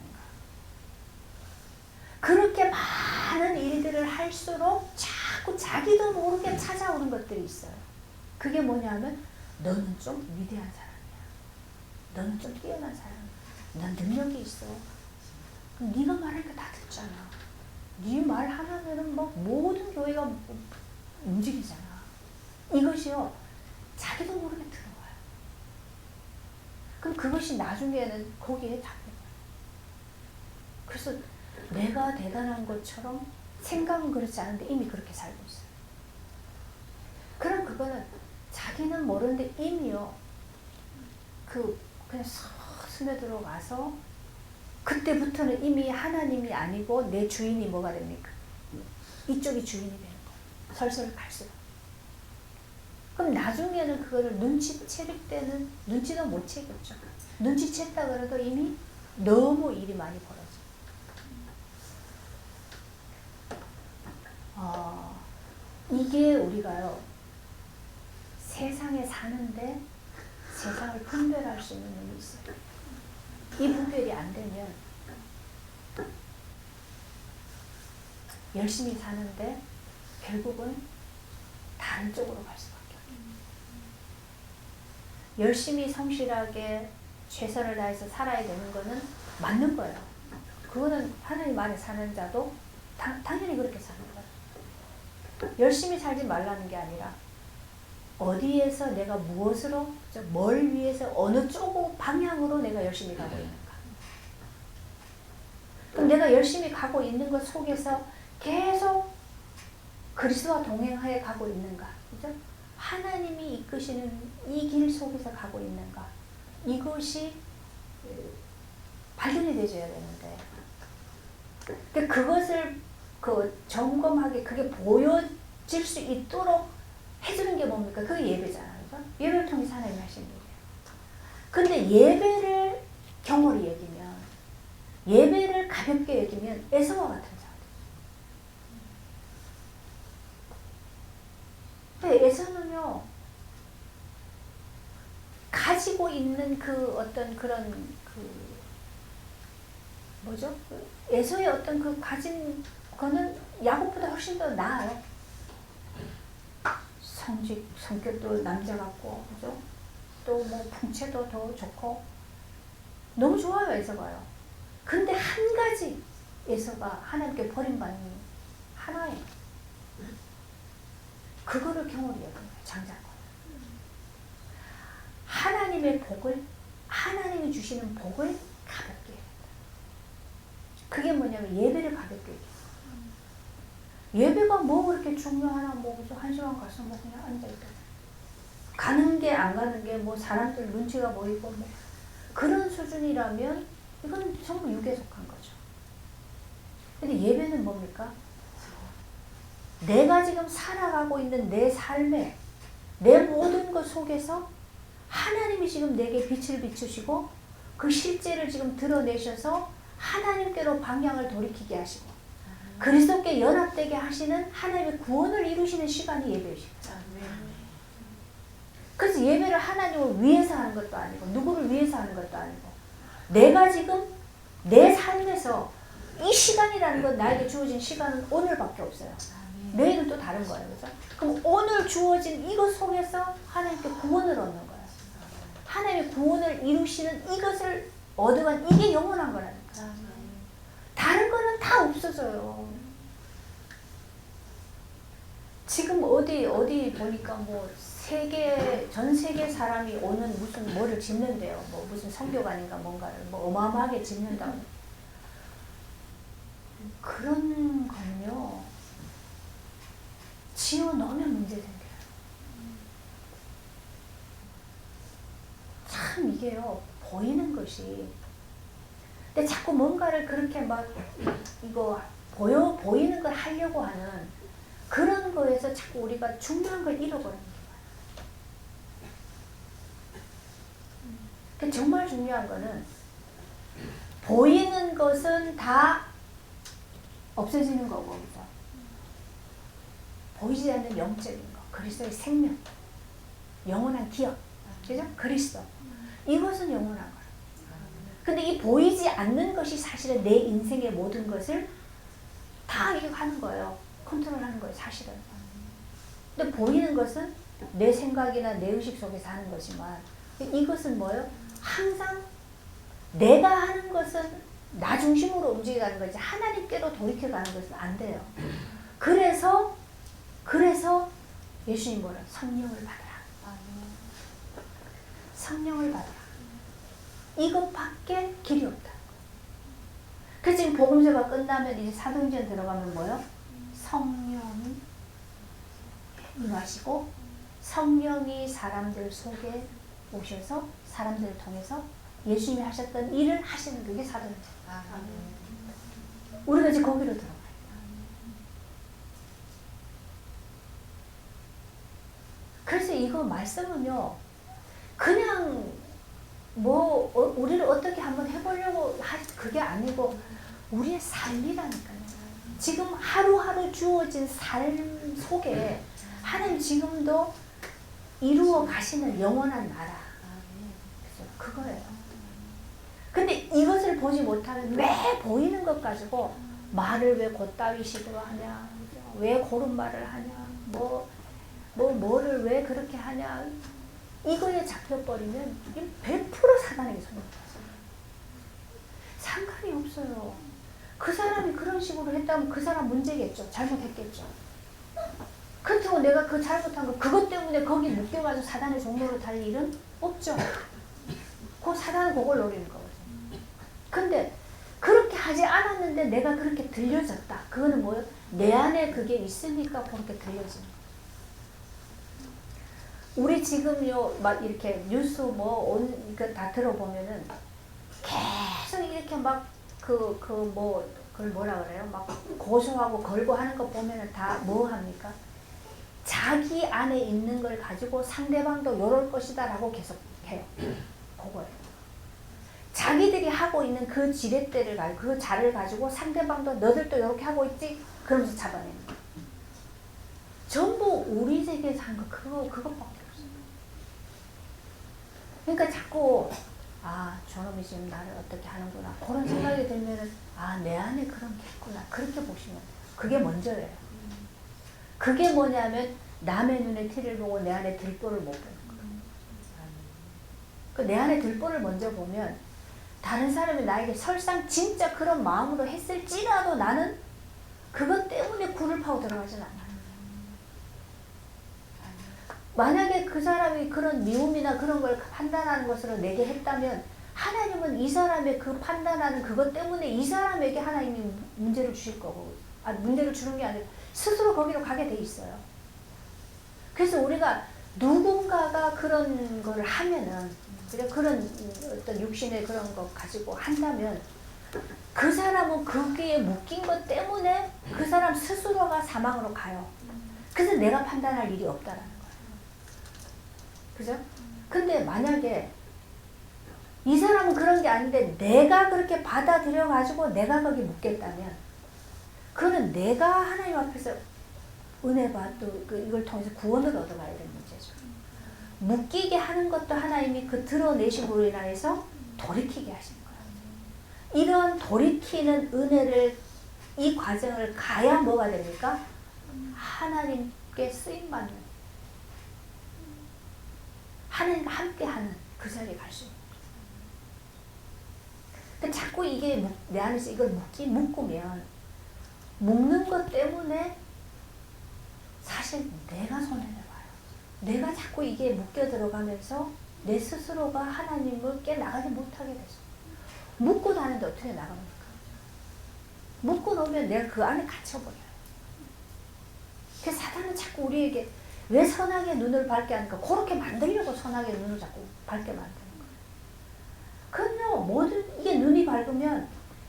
그렇게 많은 일들을 할수록 자꾸 자기도 모르게 찾아오는 것들이 있어요. 그게 뭐냐면 너는 좀 위대한 사람이야. 너는 좀 뛰어난 사람이야. 넌 능력이 있어. 그럼 네가 말하니까 다 듣잖아. 네 말 하나면은 뭐 모든 교회가 움직이잖아. 이것이요. 자기도 모르게 들어와요. 그럼 그것이 나중에는 거기에 잡혀요. 그래서 내가 대단한 것처럼 생각은 그렇지 않은데 이미 그렇게 살고 있어요. 그럼 그거는 자기는 모르는데 이미요. 그냥 싹 스며들어가서 그때부터는 이미 하나님이 아니고 내 주인이 뭐가 됩니까? 이쪽이 주인이 되는 거예요. 설설 갈수록. 그럼 나중에는 그거를 눈치챌 때는 눈치도 못 채겠죠. 눈치챘다 그래도 이미 너무 일이 많이 벌어져. 이게 우리가요 세상에 사는데 세상을 분별할 수 있는 눈이 있어요. 이 분별이 안 되면 열심히 사는데 결국은 다른 쪽으로 갈 수밖에 없어요. 열심히 성실하게 최선을 다해서 살아야 되는 거는 맞는 거예요. 그거는 하나님 안에 사는 자도 당연히 그렇게 사는 거예요. 열심히 살지 말라는 게 아니라 어디에서 내가 무엇으로, 뭘 위해서, 어느 쪽 방향으로 내가 열심히 가고 있는가. 그럼 내가 열심히 가고 있는 것 속에서 계속 그리스도와 동행하여 가고 있는가. 그죠? 하나님이 이끄시는 이 길 속에서 가고 있는가. 이것이 발견이 되어야 되는데. 근데 그것을 점검하게 그게 보여질 수 있도록 해주는 게 뭡니까? 그게 예배잖아요. 그죠? 예배를 통해서 하나님이 하시는 일이에요. 근데 예배를 경홀히 여기면, 예배를 가볍게 여기면 에서와 같은 자가 돼요. 에서는요, 가지고 있는 그 어떤 그런 뭐죠? 에서의 어떤 그 가진 거는 야곱보다 훨씬 더 나아요. 성격도 남자 같고, 그죠? 또 뭐 풍채도 더 좋고, 너무 좋아요, 에서가요. 근데 한 가지 에서가 하나님께 버림받는 하나예요. 그거를 경홀히 여긴 거예요, 장자권. 하나님의 복을, 하나님이 주시는 복을 가볍게 해야 된다. 그게 뭐냐면 예배를 가볍게 해야 된다. 예배가 뭐 그렇게 중요하나, 뭐, 한 시간 가서 뭐 그냥 앉아있다. 가는 게 안 가는 게 뭐 사람들 눈치가 보이고 뭐 그런 수준이라면 이건 전부 육에 속한 거죠. 근데 예배는 뭡니까? 내가 지금 살아가고 있는 내 삶에, 내 모든 것 속에서 하나님이 지금 내게 빛을 비추시고 그 실제를 지금 드러내셔서 하나님께로 방향을 돌이키게 하시고 그리스도께 연합되게 하시는 하나님의 구원을 이루시는 시간이 예배이십니다. 그래서 예배를 하나님을 위해서 하는 것도 아니고 누구를 위해서 하는 것도 아니고 내가 지금 내 삶에서 이 시간이라는 건 나에게 주어진 시간은 오늘밖에 없어요. 내일은 또 다른 거예요. 그죠? 그럼 오늘 주어진 이것 속에서 하나님께 구원을 얻는 거예요. 하나님의 구원을 이루시는 이것을 얻어간 이게 영원한 거라니까. 다른 거는 다 없어져요. 지금 어디 보니까 뭐 전 세계 사람이 오는 무슨 뭐를 짓는데요. 뭐 무슨 성교관인가 뭔가를 뭐 어마어마하게 짓는다. 그런 건요. 지어 넣으면 문제 생겨요. 참 이게요. 보이는 것이. 근데 자꾸 뭔가를 그렇게 막 이거 보이는 걸 하려고 하는 그런 거에서 자꾸 우리가 중요한 걸 잃어버리는 거예요. 정말 중요한 거는 보이는 것은 다 없어지는 거고, 그죠? 보이지 않는 영적인 거, 그리스도의 생명, 영원한 기업, 그죠? 그리스도. 이것은 영원한 거예요. 근데 이 보이지 않는 것이 사실은 내 인생의 모든 것을 다 이렇게 하는 거예요. 컨트롤하는 거예요, 사실은. 근데 보이는 것은 내 생각이나 내 의식 속에서 하는 거지만 이것은 뭐예요? 항상 내가 하는 것은 나 중심으로 움직여가는 거지 하나님께로 돌이켜가는 것은 안 돼요. 그래서 예수님 뭐라? 성령을 받아라. 성령을 받아라. 이것밖에 길이 없다. 그래서 지금 복음서가 끝나면 이제 사도행전 들어가면 뭐요? 성령이 임하시고 성령이 사람들 속에 오셔서 사람들을 통해서 예수님이 하셨던 일을 하시는 그게 사도행전. 우리가 이제 거기로 들어가요. 그래서 이거 말씀은요, 그냥 뭐 우리를 어떻게 한번 해보려고 그게 아니고 우리의 삶이라니까요. 지금 하루하루 주어진 삶 속에 하나님 지금도 이루어 가시는 영원한 나라, 그거예요. 근데 이것을 보지 못하면 왜 보이는 것 가지고 말을 왜 곧따위 식으로 하냐, 왜 고른 말을 하냐, 뭐를 왜 그렇게 하냐, 이거에 잡혀버리면 100% 사단에게 손이 들어요. 상관이 없어요. 그 사람이 그런 식으로 했다면 그 사람 문제겠죠. 잘못했겠죠. 그렇다고 내가 그 잘못한 거 그것 때문에 거기 묶여가지고 사단의 종로로 달 일은 없죠. 그 사단은 그걸 노리는 거거든요. 근데 그렇게 하지 않았는데 내가 그렇게 들려졌다. 그거는 뭐예요? 내 안에 그게 있으니까 그렇게 들려지는 거예요. 우리 지금요 막 이렇게 뉴스 이거 다 들어보면은 계속 이렇게 막 그걸 뭐라 그래요? 막 고소하고 걸고 하는 거 보면은 다 뭐 합니까? 자기 안에 있는 걸 가지고 상대방도 요럴 것이다 라고 계속 해요. 그거예요. 자기들이 하고 있는 그 지렛대를 가지고 그 자를 가지고 상대방도 너들도 이렇게 하고 있지? 그러면서 잡아내는 거예요. 전부 우리 세계에서 한 거 그것밖에 없어요. 그러니까 자꾸 저놈이 지금 나를 어떻게 하는구나 그런 생각이 들면은 내 안에 그런 게 있구나 그렇게 보시면 돼요. 그게 먼저예요. 그게 뭐냐면 남의 눈에 티를 보고 내 안에 들보를 못 보는 거예요. 내 안에 들보를 먼저 보면 다른 사람이 나에게 설상 진짜 그런 마음으로 했을지라도 나는 그것 때문에 굴을 파고 들어가진 않아요. 만약에 그 사람이 그런 미움이나 그런 걸 판단하는 것으로 내게 했다면 하나님은 이 사람의 그 판단하는 그것 때문에 이 사람에게 하나님이 문제를 주실 거고 문제를 주는 게 아니라 스스로 거기로 가게 돼 있어요. 그래서 우리가 누군가가 그런 걸 하면은 그런 어떤 육신의 그런 거 가지고 한다면 그 사람은 거기에 묶인 것 때문에 그 사람 스스로가 사망으로 가요. 그래서 내가 판단할 일이 없다라는 거예요. 그죠? 근데 만약에 이 사람은 그런 게 아닌데 내가 그렇게 받아들여 가지고 내가 거기 묶였다면 그거는 내가 하나님 앞에서 은혜 받고 이걸 통해서 구원을 얻어가야 되는 문제죠. 묶이게 하는 것도 하나님이 그 드러내심으로 인하여서 돌이키게 하시는 거예요. 이런 돌이키는 은혜를 이 과정을 가야 뭐가 됩니까? 하나님께 쓰임받는 하나님과 함께하는 그 자리에 갈 수 있는 거죠. 자꾸 이게 내 안에서 이걸 묶으면 묶는 것 때문에 사실 내가 손해를 봐요. 내가 자꾸 이게 묶여 들어가면서 내 스스로가 하나님을 깨나가지 못하게 되죠. 묶고 나는데 어떻게 나갑니까? 묶고 놓으면 내가 그 안에 갇혀버려요. 그래서 사단은 자꾸 우리에게 왜 선하게 눈을 밝게 하니까 그렇게 만들려고 선하게 눈을 자꾸 밝게 만드는 거예요. 그럼요, 모든 이게 눈이 밝으면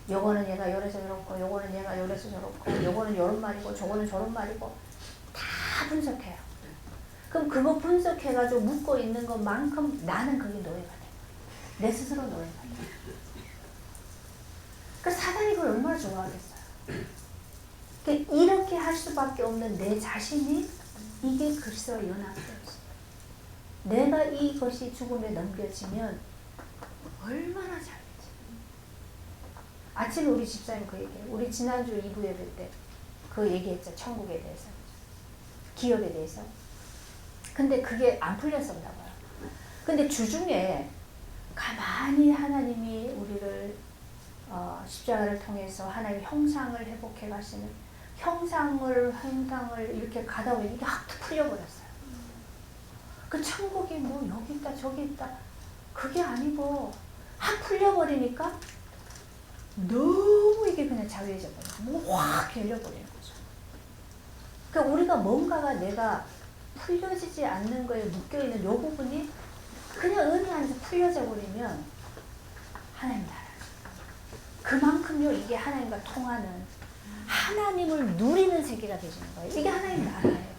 요거는 얘가 요래서 저렇고 요거는 얘가 요래서 저렇고 요거는 요런 말이고 저거는 저런 말이고 다 분석해요. 그럼 그거 분석해가지고 묶고 있는 것만큼 나는 거기 노예가 돼요. 내 스스로 노예가 돼요. 그러니까 사단이 그걸 얼마나 좋아하겠어요. 그러니까 이렇게 할 수밖에 없는 내 자신이 이게 글쎄 연합되어 있어요. 내가 이것이 죽음에 넘겨지면 얼마나 잘되지. 아침에 우리 집사님 그 얘기해요. 우리 지난주 2부 예배 때 그 얘기했죠. 천국에 대해서. 기업에 대해서. 근데 그게 안 풀렸었나 봐요. 근데 주중에 가만히 하나님이 우리를 십자가를 통해서 하나님의 형상을 회복해 가시는 형상을 이렇게 가다 보니 이게 확 풀려버렸어요. 그 천국이 뭐 여기 있다 저기 있다 그게 아니고 확 풀려버리니까 너무 이게 그냥 자유해져 버려요. 뭐 확 열려버리는 거죠. 그러니까 우리가 뭔가가 내가 풀려지지 않는 거에 묶여있는 요 부분이 그냥 은혜 안에서 풀려져 버리면 하나님 나라. 그만큼요 이게 하나님과 통하는 하나님을 누리는 세계가 되시는 거예요. 이게 하나님 나라예요.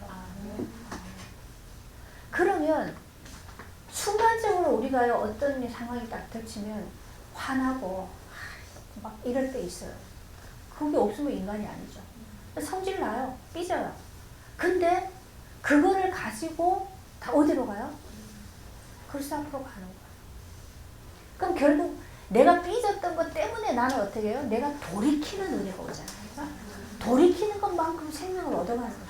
그러면 순간적으로 우리가요 어떤 상황이 딱 닥치면 화나고 막 이럴 때 있어요. 그게 없으면 인간이 아니죠. 성질 나요. 삐져요. 근데 그거를 가지고 다 어디로 가요? 그리스도 앞으로 가는 거예요. 그럼 결국 내가 삐졌던 것 때문에 나는 어떻게 해요? 내가 돌이키는 은혜가 오잖아요. 돌이키는 것만큼 생명을 얻어가는 거예요.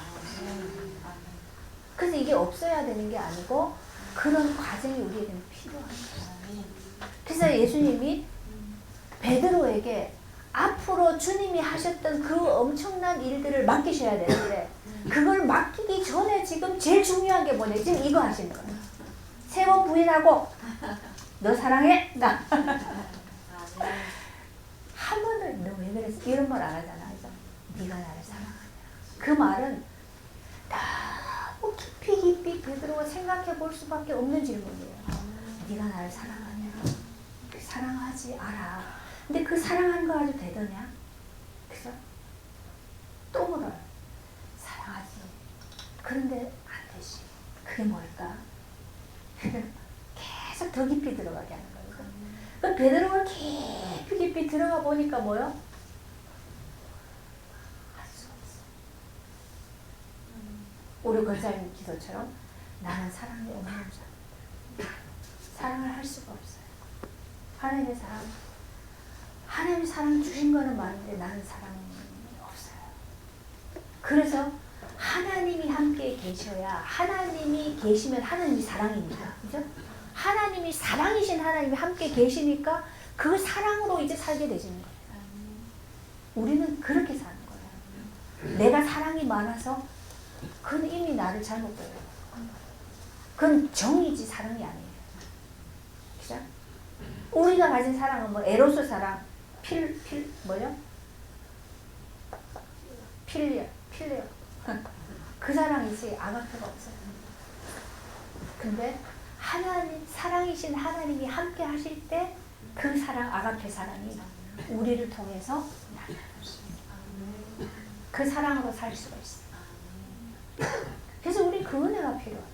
그래서 이게 없어야 되는 게 아니고 그런 과정이 우리에게는 필요한 거예요. 그래서 예수님이 베드로에게 앞으로 주님이 하셨던 그 엄청난 일들을 맡기셔야 되는데 그걸 맡기기 전에 지금 제일 중요한 게 뭐냐? 지금 이거 하시는 거예요. 3번 부인하고 너 사랑해? 나. 한 번을 너 왜 그랬어? 이런 말 안 하잖아. 그래서 네가 나를 사랑하냐. 그 말은 너무 깊이 베드로가 생각해 볼 수밖에 없는 질문이에요. 네가 나를 사랑하냐? 사랑하지 알아. 근데 그 사랑하는 거 가지고 되더냐? 그죠? 또 물어요. 사랑하지. 그런데 안 되지. 그게 뭘까? 계속 더 깊이 들어가게 하는 거예요. 그 베드로가 깊이 들어가 보니까 뭐요? 할 수가 없어. 우리 권사님 기도처럼 나는 사랑이 없는 자. 사랑을 할 수가 없어요. 하나님의 사랑. 하나님의 사랑 주신 거는 많은데 나는 사랑이 없어요. 그래서 하나님이 함께 계셔야 하나님이 계시면 하나님이 사랑입니다. 그죠? 하나님이 사랑이신 하나님이 함께 계시니까 그 사랑으로 이제 살게 되시는 거예요. 우리는 그렇게 사는 거예요. 내가 사랑이 많아서 그건 이미 나를 잘못 보여요. 그건 정이지 사랑이 아니에요. 그죠? 우리가 가진 사랑은 뭐 에로스 사랑, 뭐요? 필리오. 그 사랑이지 아가페가 없어요. 근데 하나님, 사랑이신 하나님이 함께 하실 때 그 사랑, 아가페 사랑이 우리를 통해서 그 사랑으로 살 수가 있어요. 그래서 우리 그 은혜가 필요하다.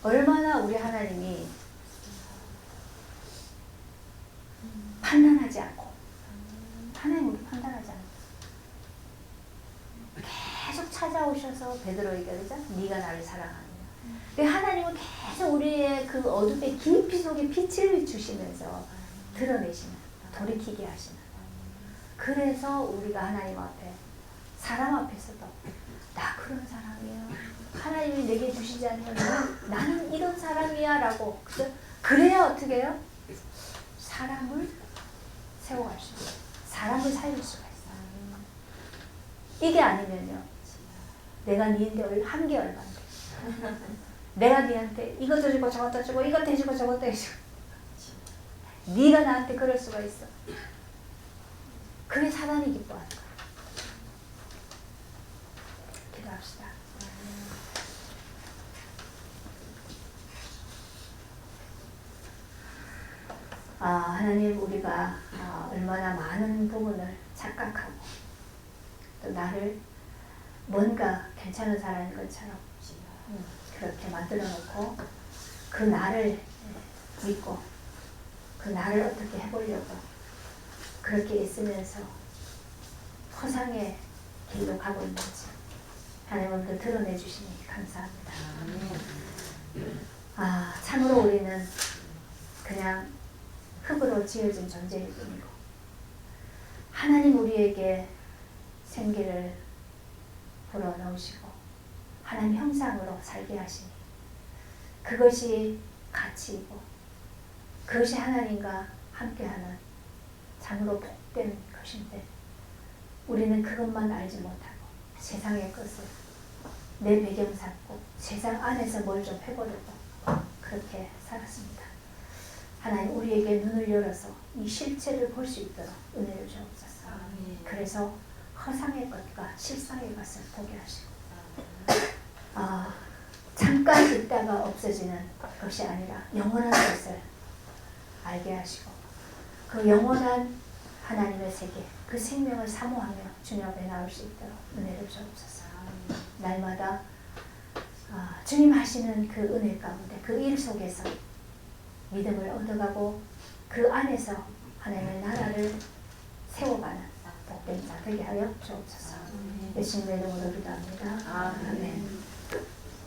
얼마나 우리 하나님이 판단하지 않고 하나님 우리 판단하지 않고 계속 찾아오셔서 베드로에게 그러죠? 네가 나를 사랑하느냐. 하나님은 계속 우리의 그 어둠의 깊이 속에 빛을 주시면서 드러내시는, 돌이키게 하시는. 그래서 우리가 하나님 앞에, 사람 앞에서도 나 그런 사람이야. 하나님이 내게 주시지 않으면 나는 이런 사람이야 라고. 그래야 어떻게 해요? 사람을 세워갈 수 있어요. 사람을 살릴 수가 있어요. 이게 아니면요. 내가 니한테 한 게 얼마인데. 내가 니한테 이것도 주고 저것도 주고 이것도 해주고 저것도 해주고. 네가 나한테 그럴 수가 있어. 그게 사단이 기뻐하는 거야. 기도합시다. 하나님 우리가 얼마나 많은 부분을 착각하고 또 나를 뭔가 괜찮은 사람인 것처럼 그렇게 만들어 놓고 그 나를 믿고 그 나를 어떻게 해보려고 그렇게 애쓰면서 허상의 길로 가고 있는지 하나님 그 드러내 주시니 감사합니다. 참으로 우리는 그냥 흙으로 지어진 존재일 뿐이고 하나님 우리에게 생기를 불어넣으시고 하나님 형상으로 살게 하시니 그것이 가치이고 그것이 하나님과 함께하는 참으로 복된 것인데 우리는 그것만 알지 못하고 세상의 것을 내 배경 삼고 세상 안에서 뭘 좀 해보려고 그렇게 살았습니다. 하나님 우리에게 눈을 열어서 이 실체를 볼 수 있도록 은혜를 주옵소서. 그래서 허상의 것과 실상의 것을 보게 하시고 잠깐 있다가 없어지는 것이 아니라 영원한 것을 알게 하시고 그 영원한 하나님의 세계 그 생명을 사모하며 주님 앞에 나올 수 있도록 은혜를 주옵소서. 날마다 주님 하시는 그 은혜 가운데 그 일 속에서 믿음을 얻어가고 그 안에서 하나님의 나라를 세워가는 복된 자 되게 하여 주옵소서. 예수님의 이름으로 기도합니다. 아멘.